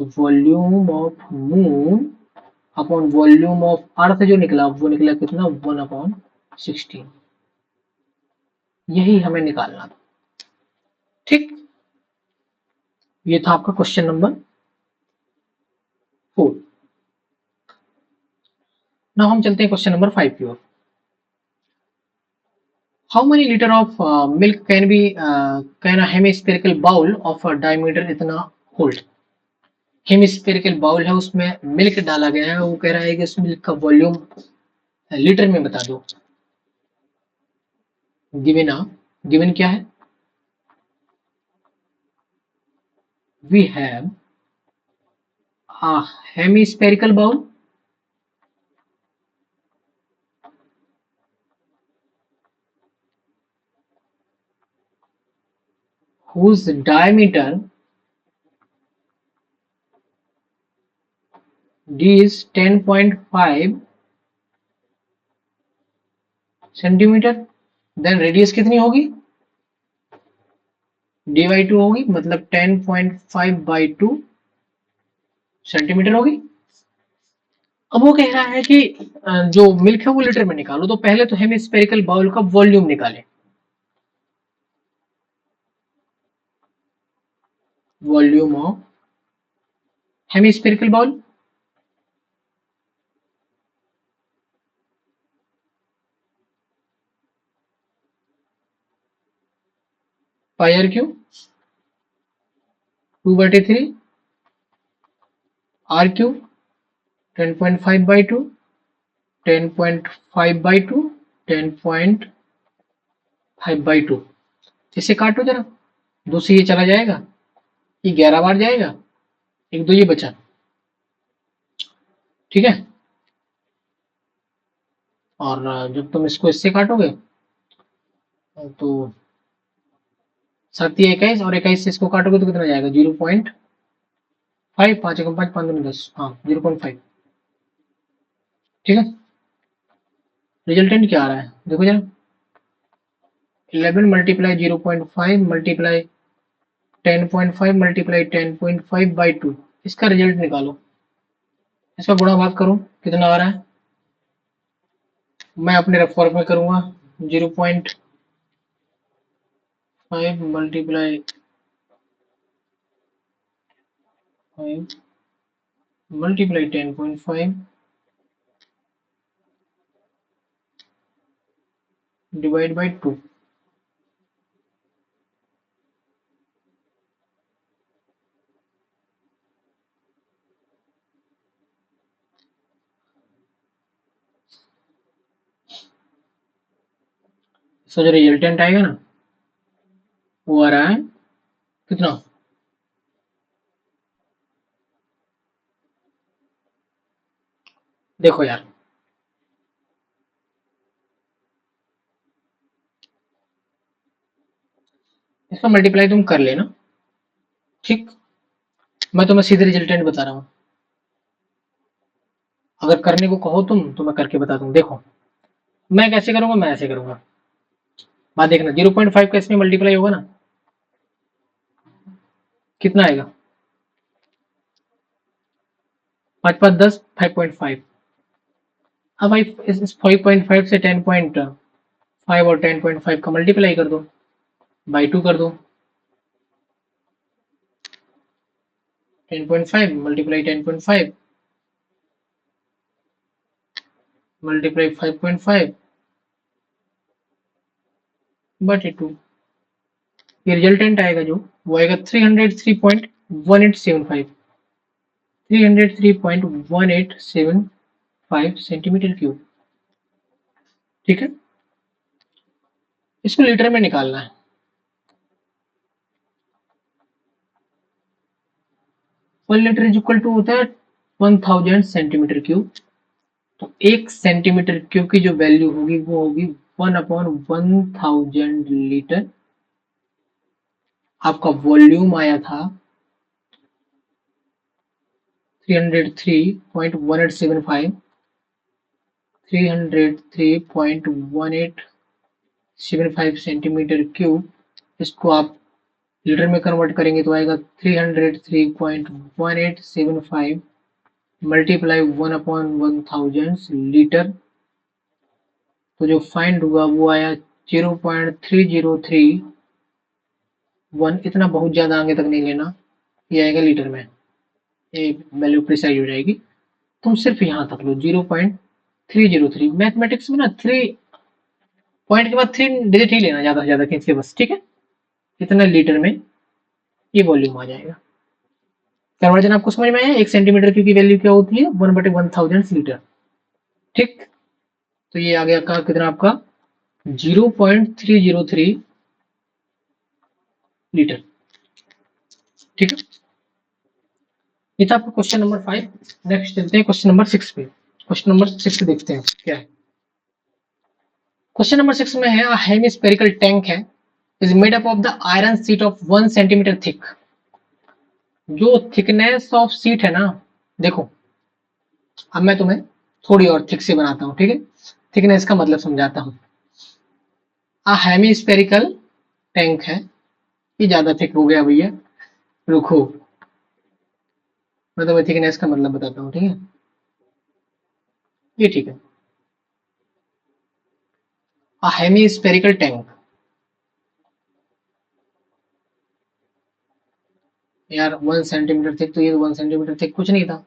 तो volume of moon upon volume of earth जो निकला वो निकला कितना, 1/16, यही हमें निकालना था। ठीक, ये था आपका क्वेश्चन नंबर 4। नाउ हम चलते हैं क्वेश्चन नंबर 5 की ओर। How many litre of milk can be can a hemispherical bowl of diameter इतना होल्ड। हेमिस्फेरिकल बाउल है, उसमें मिल्क डाला गया है, वो कह रहा है कि उस मिल्क का वॉल्यूम लीटर में बता दो। गिवन आ, गिवन क्या है, we have a hemispherical bowl whose diameter d is 10.5 centimetre, then radius कितनी होगी, d/2 होगी, मतलब 10.5/2 सेंटीमीटर होगी। अब वो कह रहा है कि जो मिल्क है वो लीटर में निकालो, तो पहले तो हेमिस्फेरिकल बाउल का वॉल्यूम निकालें, volume of hemispherical bowl, pi R cube 2/3 R cube 10.5/2 10.5/2 10.5/2। इसे काटो जरा, दो से ये चला जाएगा, ये 11 बार जाएगा, एक दो ये बचा, ठीक है। और जब तुम इसको इससे काटोगे तो 7 या 21, और 21 से इसको काटोगे तो कितना जाएगा? 0.5, 5 एकम 5, 5 दूनी 10, हाँ 0.5, ठीक है। रिजल्टेंट क्या आ रहा है देखो जरा, 11 मल्टीप्लाई 0.5 मल्टीप्लाई 10.5 मल्टीप्लाई 10.5/2, इसका रिजल्ट निकालो, इसका गुणा भाग करो, कितना आ रहा है? मैं अपने रफ वर्क में करूंगा, 0.5 मल्टीप्लाई 5 मल्टीप्लाई 10.5 डिवाइड बाई 2, इसका जो रिजल्टेंट आएगा ना वो आ रहा है कितना? देखो यार, इसका मल्टीप्लाई तुम कर लेना, ठीक। मैं तुम्हें सीधे रिजल्टेंट बता रहा हूँ, अगर करने को कहो तुम तो मैं करके बता दूँ। देखो मैं कैसे करूंगा, मैं ऐसे करूंगा, बात देखना, 0.5 का इसमें मल्टीप्लाई होगा ना, कितना आएगा? 5 5 10, 5.5। अब भाई इस 5.5 से 10.5 और 10.5 का मल्टीप्लाई कर दो, बाई 2 कर दो, 10.5 मल्टीप्लाई 10.5 मल्टीप्लाई 5.5 बटे 2, ये रिजल्टेंट आएगा जो, वो आएगा 303.1875, 303.1875 सेंटीमीटर क्यूब, ठीक है। इसको लीटर में निकालना है, 1 लीटर इज इक्वल टू होता है 1000 सेंटीमीटर क्यूब। तो 1 सेंटीमीटर क्यूब की जो वैल्यू होगी वो होगी 1/1000 लीटर। आपका वॉल्यूम आया था 303.1875, 303.1875 सेंटीमीटर क्यूब। इसको आप लीटर में कन्वर्ट करेंगे तो आएगा 303.1875 मल्टीप्लाई 1/1000 लीटर। तो जो फाइंड हुआ वो आया 0.3031। इतना बहुत ज्यादा आगे तक नहीं लेना, ये आएगा लीटर में, ये वैल्यू प्रिसाइज हो जाएगी। तुम सिर्फ यहाँ तक लो 0.303। मैथमेटिक्स में ना 3 पॉइंट के बाद 3 डिजिट ही लेना ज्यादा से ज्यादा खींच के बस, ठीक है। इतना लीटर में ये वॉल्यूम आ जाएगा। कन्वर्जन आपको समझ में आया? 1 सेंटीमीटर क्यूब की वैल्यू क्या होती है? 1/1000 लीटर, ठीक। तो ये आ गया का कितना आपका 0.303 लीटर, ठीक है। ये था आपका क्वेश्चन नंबर 5। नेक्स्ट चलते हैं क्वेश्चन नंबर 6 पे। क्वेश्चन नंबर 6 देखते हैं क्या है। क्वेश्चन नंबर 6 में है, हेमिस्फेरिकल टैंक है, is made up of the iron seat of 1 centimetre thick. जो थिकनेस ऑफ सीट है ना, देखो अब मैं तुम्हें थोड़ी और थिक से बनाता हूँ, ठीक है। थिकनेस का मतलब समझाता हूँ। हेमिस्फेरिकल टैंक है, ये ज्यादा थिक हो गया भैया, रुको मैं तुम्हें थिकनेस का मतलब बताता हूँ, ठीक है। ये ठीक है, हेमिस्फेरिकल टैंक, यार 1 सेंटीमीटर थिक, तो ये 1 सेंटीमीटर थिक कुछ नहीं था,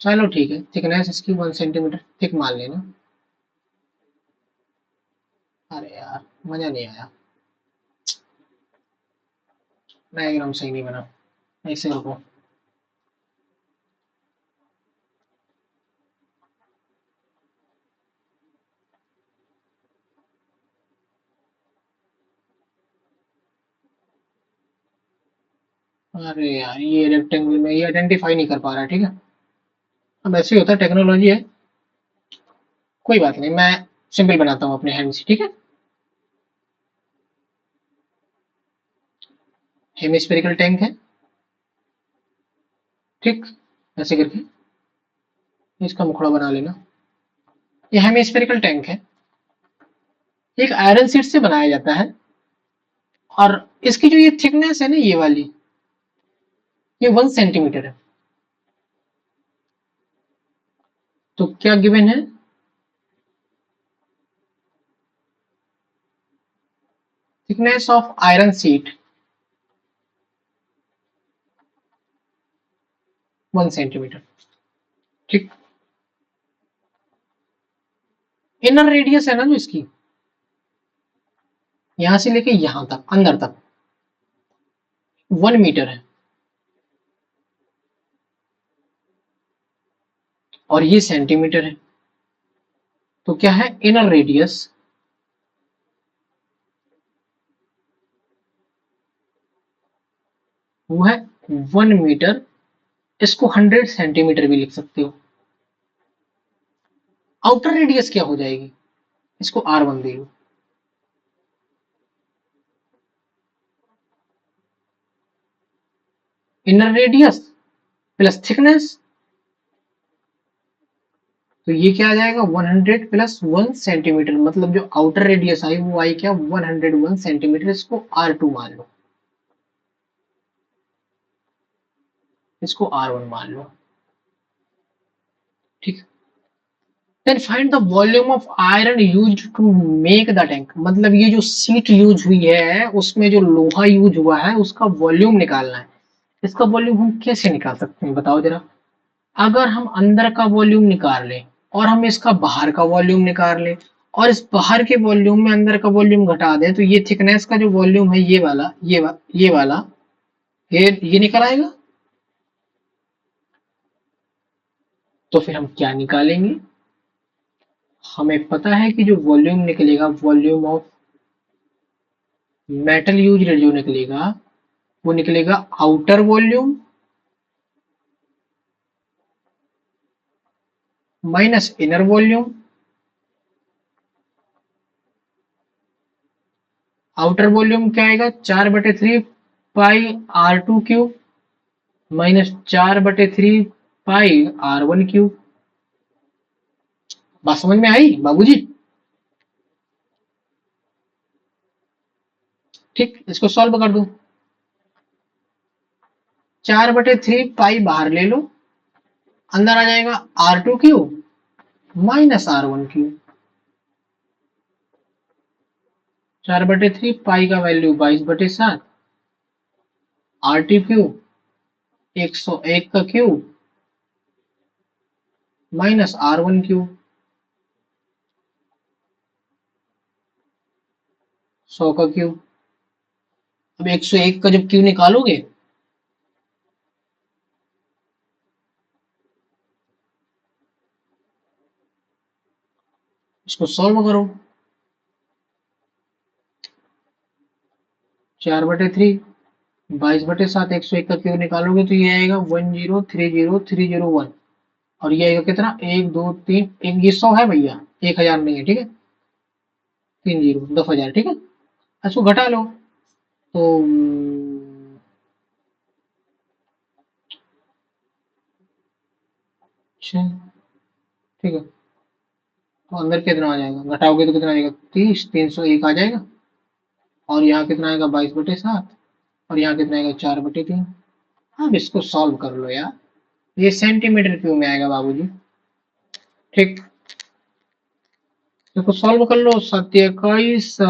चलो ठीक है, थिकनेस इसकी 1 सेंटीमीटर थिक मान लेना। अरे यार मजा नहीं आया, डायग्राम सही नहीं बना, ऐसे रुको। अरे यार ये रेक्टेंगल में ये आइडेंटिफाई नहीं कर पा रहा है, ठीक है। अब ऐसे ही होता है, टेक्नोलॉजी है, कोई बात नहीं, मैं सिंपल बनाता हूँ अपने हैंड से, ठीक है। हेमिस्फेरिकल टैंक है, ठीक, ऐसे करके इसका मुखड़ा बना लेना। ये हेमिस्फेरिकल टैंक है, एक आयरन शीट से बनाया जाता है, और इसकी जो ये थिकनेस है ना, ये वाली, ये 1 सेंटीमीटर है। तो क्या गिवन है, thickness of iron sheet 1 centimetre, ठीक। इनर रेडियस है ना जो इसकी, यहां से लेके यहां तक अंदर तक 1 मीटर है, और ये सेंटीमीटर है। तो क्या है इनर रेडियस, वो है 1 मीटर। इसको 100 सेंटीमीटर भी लिख सकते हो। आउटर रेडियस क्या हो जाएगी, इसको R1 दे लो। इनर रेडियस प्लस थिकनेस, तो ये क्या आ जाएगा 100 प्लस 1 सेंटीमीटर, मतलब जो आउटर रेडियस आई वो आई क्या 101 सेंटीमीटर। इसको R2 मान लो, इसको R1 मान लो, ठीक। Then find the volume of iron use to make the tank, मतलब ये जो सीट यूज हुई है उसमें जो लोहा यूज हुआ है उसका वॉल्यूम निकालना है। इसका वॉल्यूम हम कैसे निकाल सकते हैं बताओ जरा। अगर हम अंदर का वॉल्यूम निकाल लें, और हम इसका बाहर का वॉल्यूम निकाल लें, और इस बाहर के वॉल्यूम में अंदर का वॉल्यूम घटा दें, तो ये थिकनेस का जो वॉल्यूम है ये वाला, ये वाला, ये निकल आएगा। तो फिर हम क्या निकालेंगे, हमें पता है कि जो वॉल्यूम निकलेगा, वॉल्यूम ऑफ मेटल यूज जो निकलेगा, वो निकलेगा outer volume minus inner volume. Outer volume क्या आएगा 4/3 पाई R2 क्यूब माइनस 4/3 पाई R1 क्यूब। बात समझ में आई बाबूजी, ठीक। इसको सॉल्व कर दो, 4/3 पाई बाहर ले लो, अंदर आ जाएगा R2 cube minus R1 cube. 4/3 pi का वैल्यू 22/7, R2 क्यूब 101 का क्यूब माइनस R1 क्यूब 100 का क्यूब। अब 101 का जब क्यूब निकालोगे, इसको सॉल्व करो, 4/3 22/7 101 का क्यूब निकालोगे तो ये आएगा 1030301। और ये आएगा कितना 1 2 3, एक ये 100 है भैया, 1000 नहीं है, ठीक है। 30 10,000, ठीक है। इसको घटा लो, तो अच्छा, ठीक है। तो अंदर कितना आ जाएगा, घटाओगे तो कितना आएगा 30, 301 आ जाएगा। और यहाँ कितना आएगा 22/7, और यहाँ कितना आएगा 4/3। अब इसको सॉल्व कर लो यार, ये सेंटीमीटर क्यूब में आएगा बाबूजी, ठीक। इसको सॉल्व कर लो, 7 21,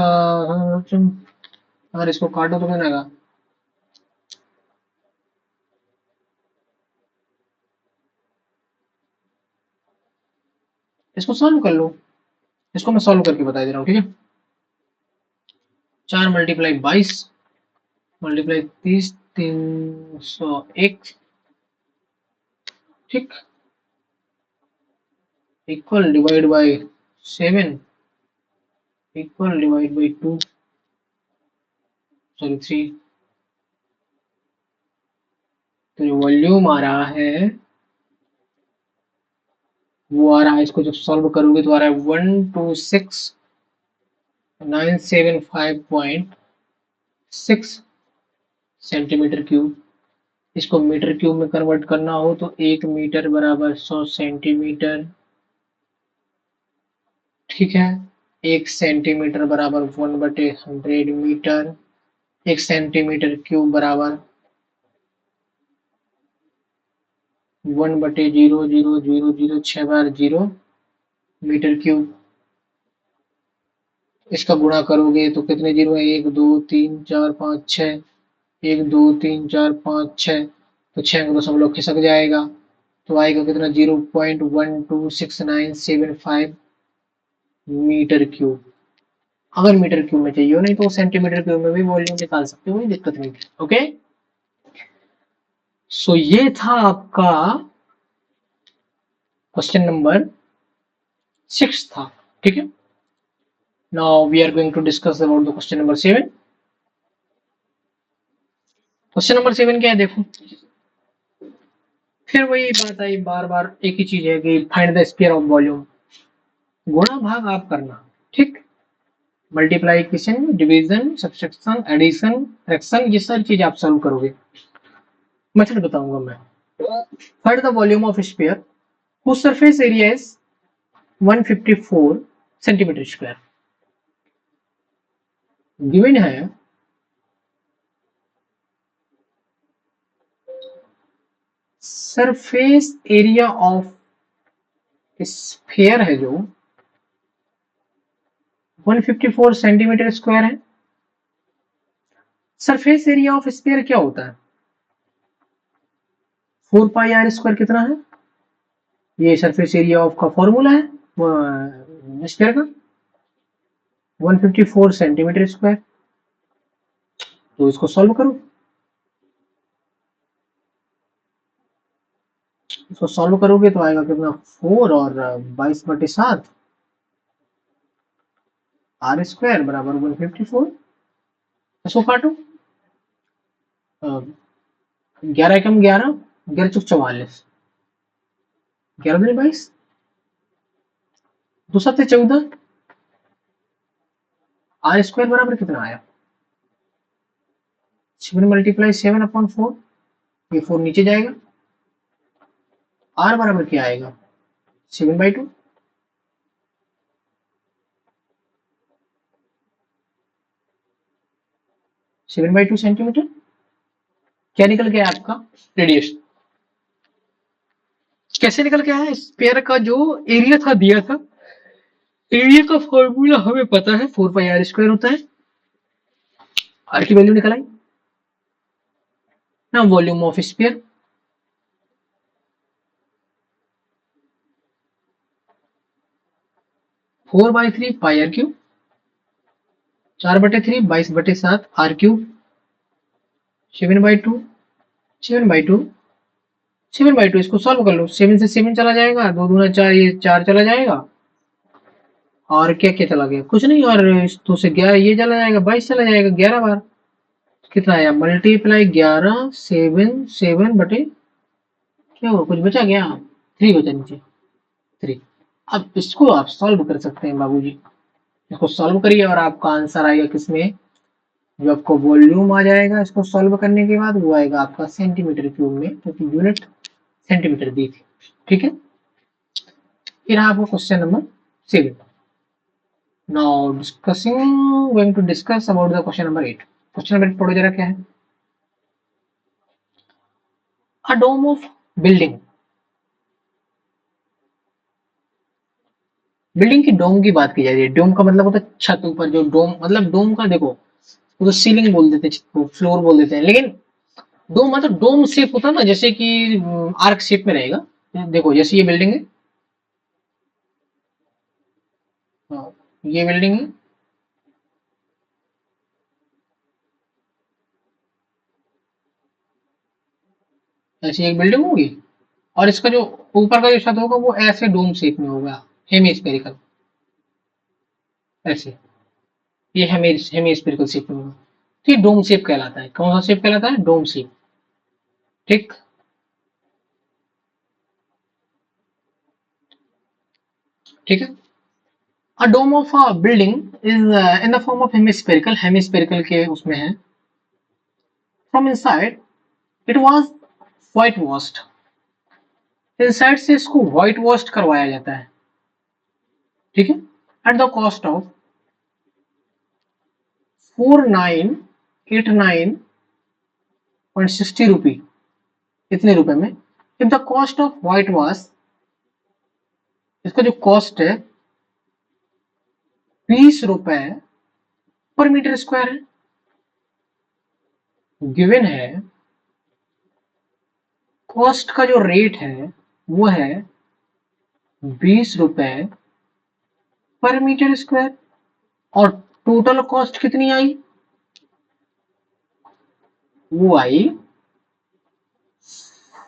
अगर इसको काटो तो कितना आएगा, इसको सॉल्व कर लो। इसको मैं सॉल्व करके बता दे रहा हूँ, ठीक है। 4 × 22 मल्टीप्लाई 30 301, ठीक, equal divide by 7 equal divide by 2 sorry 3। तो जो वॉल्यूम आ रहा है वो आ रहा है, इसको जब सॉल्व करोगे तो आ रहा है 126,975.6 सेंटीमीटर क्यूब। इसको मीटर क्यूब में कन्वर्ट करना हो तो 1 मीटर बराबर 100 सेंटीमीटर, ठीक है। 1 सेंटीमीटर बराबर 1/100 मीटर। 1 सेंटीमीटर क्यूब बराबर 1/000006 मीटर क्यूब। इसका गुणा करोगे तो कितने जीरो है, 1 2 3 4 5 6, 1 2 3 4 5 6, तो 6 का खिसक जाएगा, तो आएगा कितना, 0.12697 मीटर क्यूब। अगर मीटर क्यूब में चाहिए हो, नहीं तो सेंटीमीटर क्यूब में भी वॉल्यूम निकाल सकते हो, कोई दिक्कत नहीं। ओके, सो ये था आपका क्वेश्चन नंबर 6 था, ठीक है। Now we are going to discuss about the question number 7। Question number 7 क्या है, देखो, फिर वही बात आई, बार बार एक ही चीज है कि find the square of volume. गुणा भाग आप करना, ठीक, multiplication, division, subtraction, addition, fraction, ये सारी चीज आप सॉल्व करोगे। मेथड बताऊंगा मैं। Find the volume of sphere whose surface area is 154 centimetre square. Given है सरफेस एरिया ऑफ स्फीयर है जो 154 सेंटीमीटर स्क्वायर है। सरफेस एरिया ऑफ स्फीयर क्या होता है, 4 पाई r स्क्वायर कितना है, ये सरफेस एरिया ऑफ का फॉर्मूला है स्फीयर का, 154 सेंटीमीटर स्क्वायर। तो इसको सॉल्व करो, इसको सॉल्व करोगे तो आएगा कितना, 4 और 22/7 r² बराबर 154। इसको काटो, 11 एकम 11, 11 चौक 44, 11 22, 2 7 14, r² बराबर कितना आया, 7 × 7/4, ये 4 नीचे जाएगा, r बराबर क्या आएगा, 7/2, 7/2 सेंटीमीटर। क्या निकल गया आपका, रेडियस। कैसे निकल गया है, स्पेयर का जो एरिया था दिया था, एरिया का फॉर्मूला हमें पता है, 4 पाई r² होता है। r की वैल्यू निकल आई ना, volume of spare 4/3 pi r³, 4/3 22/7 r³, 7/2, 7/2, 7/2। इसको सॉल्व कर लो, 7 से 7 चला जाएगा, 2 दूना 4, ये 4 चला जाएगा, और क्या क्या चला गया, कुछ नहीं, और 2 से 11 ये चला जाएगा, 22 चला जाएगा 11 बार। कितना आया, मल्टीप्लाई 11, 7 7 बटे, क्या हुआ, कुछ बचा गया, 3 बचा नीचे, 3। अब इसको आप सॉल्व कर सकते हैं बाबूजी, इसको सॉल्व करिए और आपका आंसर आएगा किसमें, जो आपको वॉल्यूम आ जाएगा इसको सॉल्व करने के बाद, वो आएगा आपका सेंटीमीटर क्यूब में, क्योंकि यूनिट सेंटीमीटर दी थी, ठीक है। फिर आपको question number 7। Now going to discuss about the question number 8। Question number 8 पढ़ो जरा, क्या है, a dome of building. Building की डोम की बात की जा रही है। डोम का मतलब होता है छत ऊपर जो डोम, मतलब डोम का देखो, वो तो सीलिंग बोल देते हैं, छत को फ्लोर बोल देते हैं, लेकिन डोम मतलब डोम शेप होता है ना, जैसे कि आर्क शेप में रहेगा। देखो जैसे ये बिल्डिंग है, हाँ, ये बिल्डिंग है, ऐसी एक बिल्डिंग होगी और इसका जो ऊपर का जो छत होगा वो ऐसे डोम शेप में होगा, हेमी, ऐसे, ये हेमी स्फेरिकल शेप में होगा। तो ये डोम शेप कहलाता है। कौन सा शेप कहलाता है? Dome shape. ठीक। ठीक है। A dome of a building is in the form of hemispherical के उसमें है। From inside it was white washed, inside से इसको व्हाइट वॉश्ड करवाया जाता है। ठीक है। At the cost of 4989.60 rupee, इतने रुपए में। If the cost of white wash, इसका जो कॉस्ट है 20 रुपए पर मीटर स्क्वायर है। गिवन है कॉस्ट का जो रेट है वो है 20 रुपए पर मीटर स्क्वायर, और टोटल कॉस्ट कितनी आई? वो आई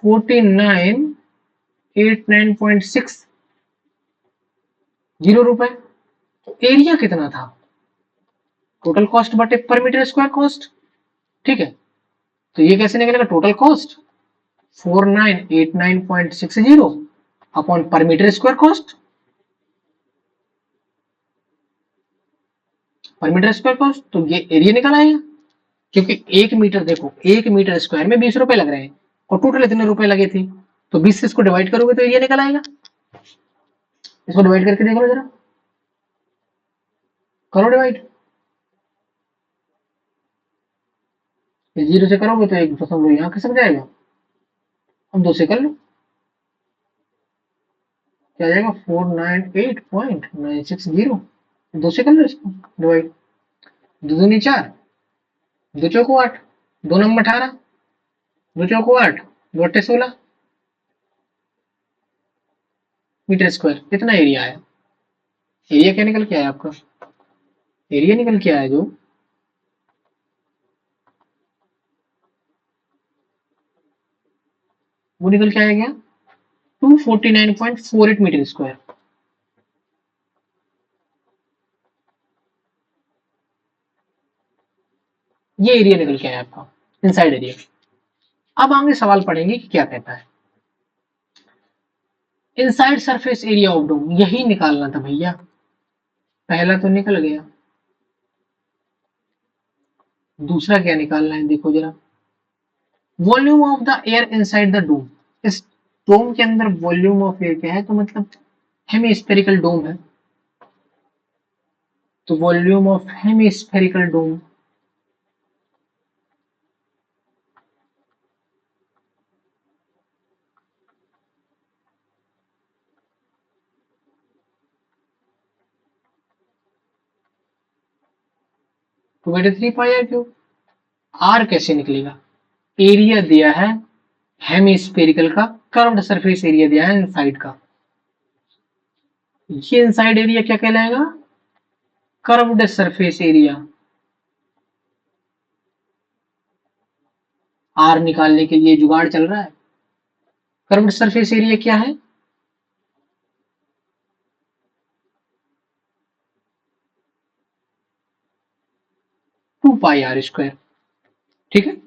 4989.60 रुपए। तो एरिया कितना था? टोटल कॉस्ट बटे पर मीटर स्क्वायर कॉस्ट। ठीक है। तो ये कैसे निकलेगा? टोटल कॉस्ट 4989.60 अपॉन पर मीटर स्क्वायर कॉस्ट। पर मीटर स्क्वायर कॉस्ट, तो ये एरिया निकल आएगा। क्योंकि 1 मीटर, देखो 1 मीटर स्क्वायर में 20 रुपए लग रहे हैं और टोटल इतने रुपए लगे थे, तो 20 से इसको डिवाइड करोगे तो एरिया निकल आएगा। इसको डिवाइड करके देख लो जरा, करो डिवाइड। 0 से करोगे तो 1 दशमलव यहाँ खिसक जाएगा। अब 2 से कर लो, क्या आ जाएगा? 498.960। 2 से कर लो इसको डिवाइड। दो दूनी 4, दो चौको 8, दो नंबर 18, दो चौको 8, दो अट्ठे 16 मीटर स्क्वायर। कितना एरिया आया? एरिया क्या निकल के आया आपका? एरिया निकल के आया जो वो निकल के आया क्या? 249.48 मीटर स्क्वायर। ये एरिया निकल के आया आपका, इनसाइड एरिया। अब आगे सवाल पढ़ेंगे कि क्या कहता है। Inside surface area of dome, यही निकालना था भैया। पहला तो निकल गया, दूसरा क्या निकालना है देखो जरा। Volume of the air inside the dome, इस डोम के अंदर वॉल्यूम ऑफ एयर क्या है? तो मतलब हेमी डोम है, तो volume of hemi dome two बटे 3 पाई आर क्यूब। आर कैसे निकलेगा? एरिया दिया है हेमी का, कर्व्ड सरफेस एरिया दिया है इनसाइड का। ये इनसाइड एरिया क्या कहलाएगा? Curved surface area. आर निकालने के लिए जुगाड़ चल रहा है। कर्व्ड सरफेस एरिया क्या है? 2 पाई आर स्क्वायर। ठीक है।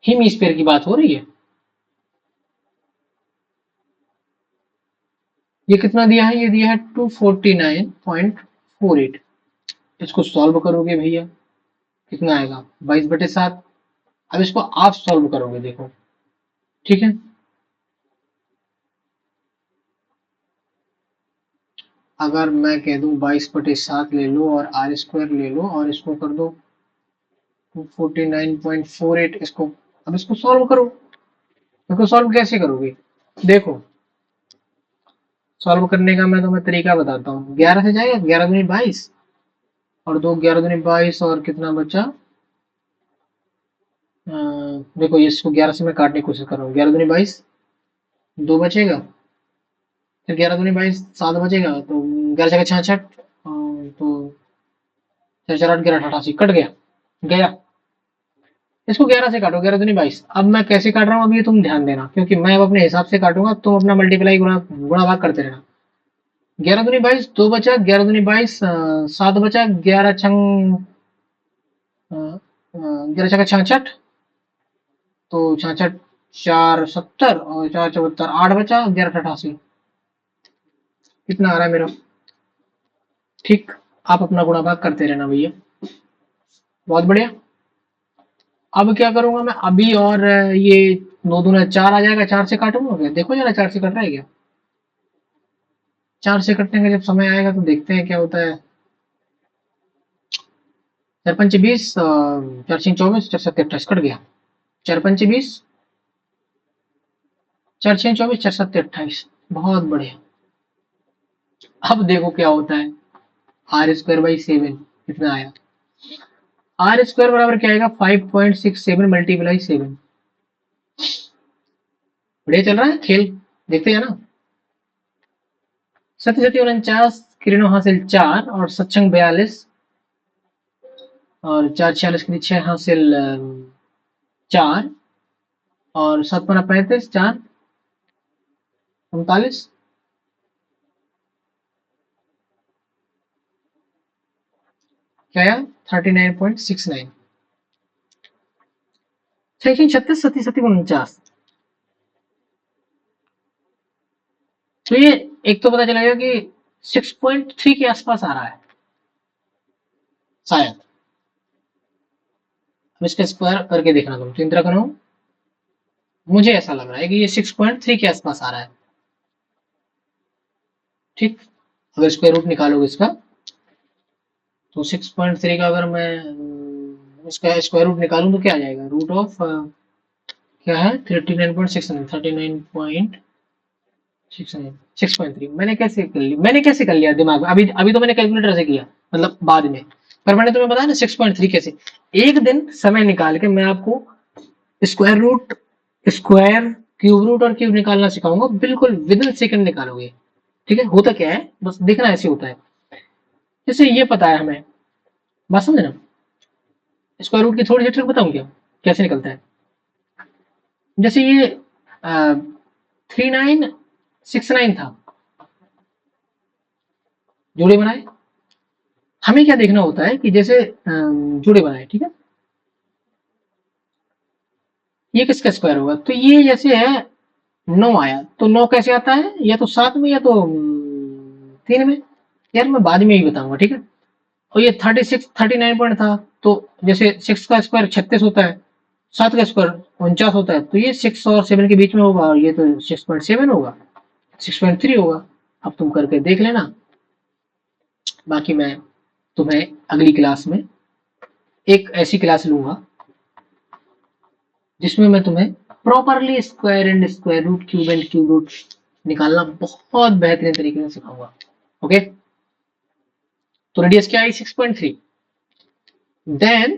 हिम स्पेयर की बात हो रही है। ये कितना दिया है? ये दिया है 249.48। इसको सॉल्व करोगे भैया, कितना आएगा? 22/7। अब इसको आप सॉल्व करोगे, देखो। ठीक है। अगर मैं कह दूं 22/7 ले लो और आर स्क्वायर ले लो और इसको कर दो 249.48, इसको अब इसको सॉल्व करो। इसको सॉल्व कैसे करोगे? देखो, सॉल्व करने का मैं तुम्हें तरीका बताता हूँ। 11 से जाएगा, 11 दूनी 22 और 2 11 दूनी 22 और कितना बचा? देखो, इसको 11 से मैं काटने की कोशिश कर रहा हूँ। 11 दूनी 22, 2 बचेगा, फिर 11 दूनी 22, 7 बचेगा, तो 11 6 66, तो 4 4 8 11 88 कट गया। गया इसको 11 से काटो, 11 दूनी 22। अब मैं कैसे काट रहा हूँ अभी ये तुम ध्यान देना, क्योंकि मैं अब अपने हिसाब से काटूंगा, तुम अपना मल्टीप्लाई गुणा गुणा भाग करते रहना। 11 दूनी 22, 2 बचा, 11 दूनी 22, 7 बचा, 11 छंग 11 छक्का 66, तो 66 4 70 और 4 74 8 बचा, 11 88। कितना आ रहा है मेरा? ठीक। आप अपना गुणा भाग करते रहना भैया। बहुत बढ़िया। अब क्या करूंगा मैं अभी, और ये 9 दूना 4 आ जाएगा, 4 से काटूंगा क्या? देखो जरा 4 से कट रहा है क्या? 4 से कटने का जब समय आएगा तो देखते हैं क्या होता है। 4 पंचे 20, 4 छीं 24, 4 सत्ते 28, कट गया। 4 पंचे 20, 4 छीं 24, 4 सत्ते 28। बहुत बढ़िया। अब देखो क्या होता है। आर स्क्वायर बाई 7 कितना आया? आर स्क्वायर बराबर क्या आएगा? 5.67 मल्टीप्लाई 7। बढ़िया चल रहा है खेल, देखते हैं ना। सत्य सत्य 49, किरणों हासिल 4 और सत्संग 42, और 4 46 के लिए 6 हासिल 4, और 7 पन्ना 35, 4 39, क्या आया? 39.69। 6 36, सत्ती सत्ती 49। तो ये एक तो पता चलेगा कि 6.3 के आसपास आ रहा है शायद। अब इसका स्क्वायर करके देखना तुम, तो इंदिरा करो। मुझे ऐसा लग रहा है कि ये 6.3 के आसपास आ रहा है। ठीक। अगर स्क्वायर रूट निकालोगे इसका, तो 6.3 का अगर मैं इसका स्क्वायर रूट निकालूं तो क्या आ जाएगा? रूट ऑफ क्या है? 39.69, 39.6 मैंने कैसे कर लिया? दिमाग में? अभी अभी तो मैंने कैलकुलेटर से किया, मतलब बाद में। पर मैंने तुम्हें बताया ना 6.3 कैसे। एक दिन समय निकाल के मैं आपको square root, square, cube root और क्यूब निकालना सिखाऊंगा, बिल्कुल विद इन सेकंड निकालोगे। ठीक है? होता क्या है बस देखना, ऐसे होता है। जैसे ये पता है हमें, बात समझे ना। स्क्वायर रूट की थोड़ी सी ट्रिक बताऊं क्या, कैसे निकलता है? जैसे ये 3969 था, जोड़े बनाए। हमें क्या देखना होता है कि जैसे जोड़े बनाए, ठीक है, ये किसका स्क्वायर होगा? तो ये जैसे है 9 आया, तो 9 कैसे आता है? या तो 7 में, या तो 3 में। यार मैं बाद में ही बताऊंगा, ठीक है। और ये 39 पॉइंट था, तो जैसे 6 का स्क्वायर 36 होता है, 7 का स्क्वायर 49 होता है, तो ये 6 और 7 के बीच में होगा, और ये तो 6.7 होगा, 6.3 होगा। अब तुम करके देख लेना। बाकी मैं तुम्हें अगली क्लास में एक ऐसी क्लास लूंगा जिसमें मैं तुम्हें properly square and square root, cube and cube root निकालना बहुत बेहतरीन तरीके से सिखाऊंगा। ओके। तो रेडियस क्या आई? 6.3। देन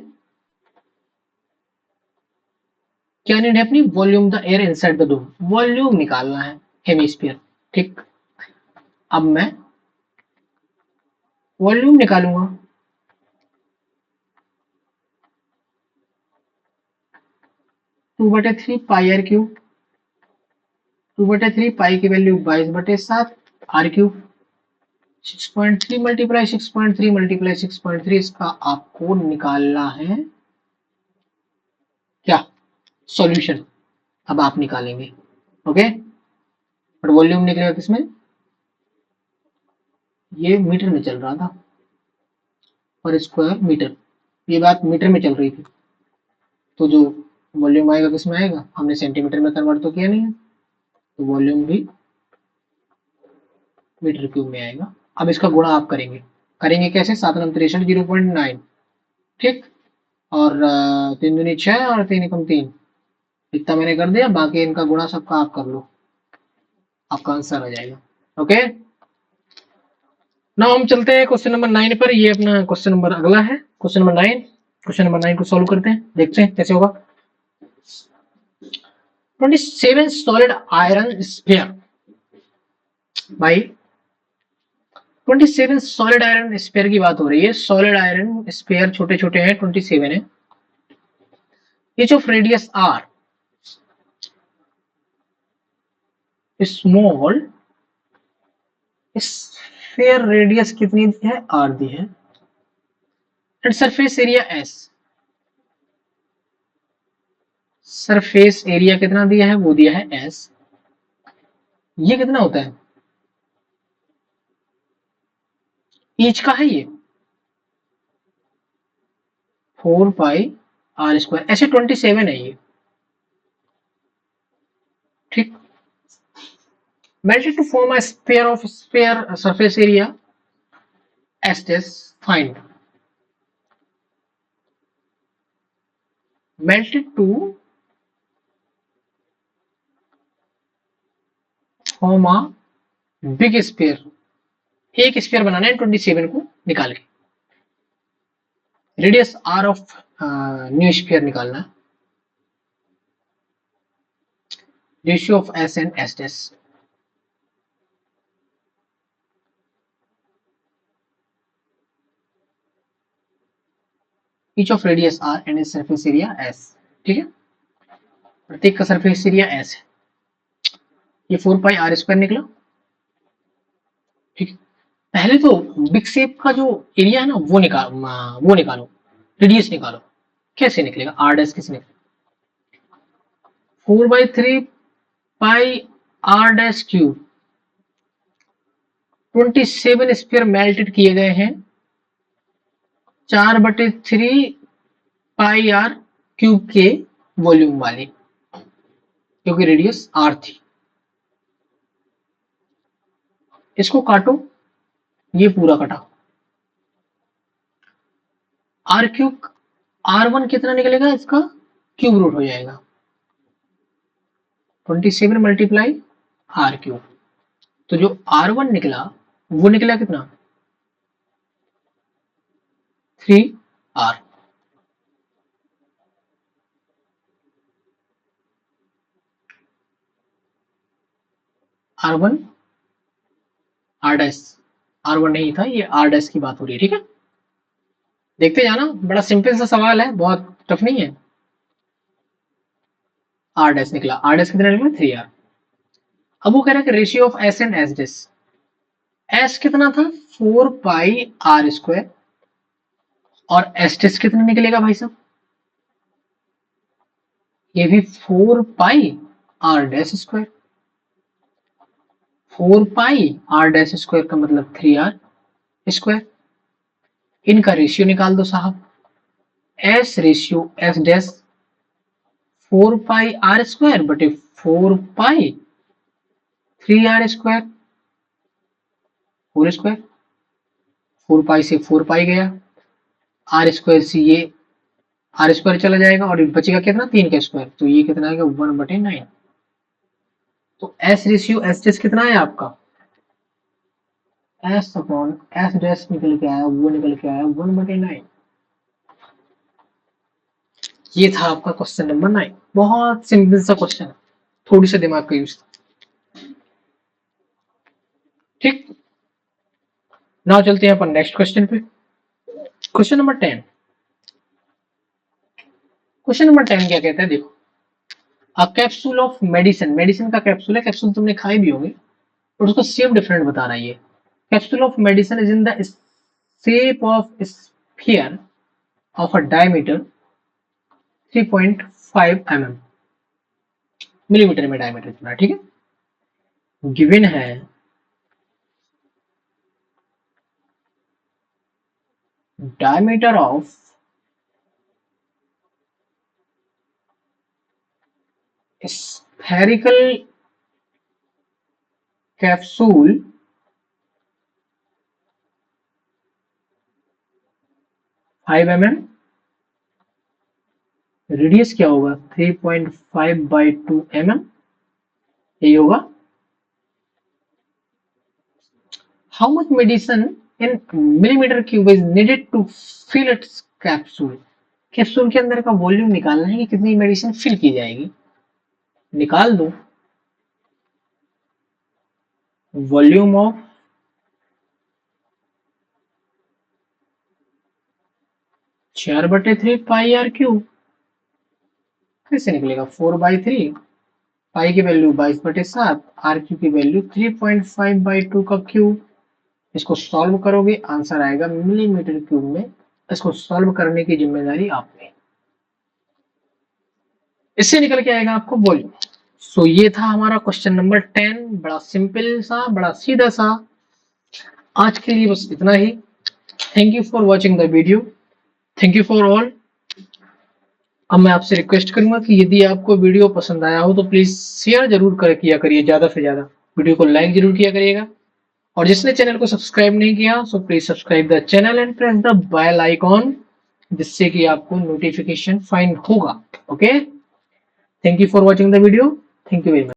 क्या नीड है अपनी? Volume the air inside the dome, volume निकालना है हेमिस्फीयर। ठीक। अब मैं वॉल्यूम निकालूंगा। 2/3 पाई आर क्यूब, 2/3 पाई की value 22/7 are cube. 6.3 multiply 6.3 multiply 6.3, इसका आपको निकालना है क्या? सॉल्यूशन। अब आप निकालेंगे। ओके। बट वॉल्यूम निकलेगा किसमें? ये मीटर में चल रहा था, पर स्क्वायर मीटर, ये बात मीटर में चल रही थी, तो जो वॉल्यूम आएगा किसमें आएगा? हमने सेंटीमीटर में कन्वर्ट तो किया नहीं है, तो वॉल्यूम भी मीटर क्यूब में आएगा। अब इसका गुणा आप करेंगे। करेंगे कैसे? 7×63 0.9। ठीक। और 3×2 = 6 और 3×1 = 3। इतना मैंने कर दिया, बाकी इनका गुणा सबका आप कर लो, आपका आंसर आ जाएगा। ओके। ना हम चलते हैं क्वेश्चन नंबर 9 पर। ये अपना क्वेश्चन नंबर अगला है, क्वेश्चन नंबर 9। क्वेश्चन नंबर 9 को सॉल्व करते हैं, देखते हैं कैसे होगा। 27 सॉलिड आयरन स्फीयर भाई, 27 सॉलिड आयरन स्फीयर की बात हो रही है। सॉलिड आयरन स्फीयर छोटे छोटे हैं, 27 है। each of radius r small sphere radius कितनी दी है, r दी है, and surface area s, surface area कितना दिया है, वो दिया है s। ये कितना होता है, ईच का है ये 4πr², ऐसे 27 है ये, ठीक। Melted to form a sphere of sphere surface area S dash find. Melted to form a big sphere, एक स्फीयर बनाना है 27 को निकाल के, radius r of new sphere निकालना है, ratio of s and s dash। each of radius r and its surface area s, ठीक है, प्रत्येक का सरफेस एरिया s है। ये 4πr² निकला, ठीक है। पहले तो बिग शेप का जो एरिया है ना वो निकालो, रेडियस निकालो, कैसे निकलेगा, r डैश कैसे निकलेगा, 4/3πr⁻³ 27 स्फीयर मेल्टेड किए गए हैं 4/3πr³ के वॉल्यूम वाले, क्योंकि रेडियस r थी। इसको काटो, ये पूरा कटा, r³ r1 कितना निकलेगा, इसका क्यूब रूट हो जाएगा, 27 मल्टीप्लाई r³, तो जो r1 निकला वो निकला कितना 3r, r1 r dash, r1 नहीं था, ये r डैश की बात हो रही है, ठीक है। देखते जाना, बड़ा सिंपल सा सवाल है, बहुत टफ नहीं है। r डैश निकला, r डैश कितना निकला 3r। अब वो कह रहा है कि ratio of s and s dash, s कितना था 4πr², और s डैश कितना निकलेगा भाई साहब, ये भी 4πr², 4πr² का मतलब 3r²। इनका रेशियो निकाल दो साहब, s ratio s dash 4πr² बटे 4π3r² होल स्क्वायर, 4π से 4π गया, r² से ये r² चला जाएगा, और बचेगा कितना 3 का स्क्वायर, तो ये कितना आएगा 1/9। तो s रेशियो s डैश कितना है आपका, s डैश निकल के आया, वो निकल के आया 1/9। ये था आपका क्वेश्चन नंबर 9, बहुत सिंपल सा क्वेश्चन है, थोड़ी सा दिमाग का यूज, ठीक। नाउ चलते हैं अपन नेक्स्ट क्वेश्चन पे, क्वेश्चन नंबर 10। क्वेश्चन नंबर 10 क्या कहता है, देखो, a capsule of medicine, medicine का कैप्सूल है, कैप्सूल तुमने खाए भी होंगे, और उसका शेप डिफरेंट बता रहा है। ये capsule of medicine is in the shape of sphere of a diameter 3.5 mm, millimetre में डायमीटर चुना, ठीक है। गिवन है diameter of spherical capsule 5 mm, radius क्या होगा 3.5/2 mm, यही होगा। How much medicine in millimetre cube is needed to fill its capsule, capsule के अंदर का वॉल्यूम निकालना है कि कितनी मेडिसिन फिल की जाएगी, निकाल दो। वॉल्यूम ऑफ चार बटे 3 πr³ कैसे निकलेगा 4/3, पाई की वैल्यू 22/7, आर क्यू की वैल्यू 3.5/2 का क्यूब। इसको सॉल्व करोगे आंसर आएगा मिलीमीटर क्यूब में। इसको सॉल्व करने की जिम्मेदारी आपकी। इससे निकल के आएगा आपको वॉल्यूम। सो ये था हमारा क्वेश्चन नंबर 10। बड़ा सिंपल सा, बड़ा सीधा सा। आज के लिए बस इतना ही। Thank you for watching the video. Thank you for all. अब मैं आपसे रिक्वेस्ट करूंगा कि यदि आपको वीडियो पसंद आया हो तो प्लीज शेयर जरूर किया करिए, ज्यादा से ज्यादा। वीडियो को लाइक जरूर किया करिएगा। और जिसने चैनल को सब्सक्राइब नहीं किया so please subscribe the channel and press the bell icon, जिससे कि आपको नोटिफिकेशन फाइन होगा। Okay, thank you for watching the video. Thank you very much.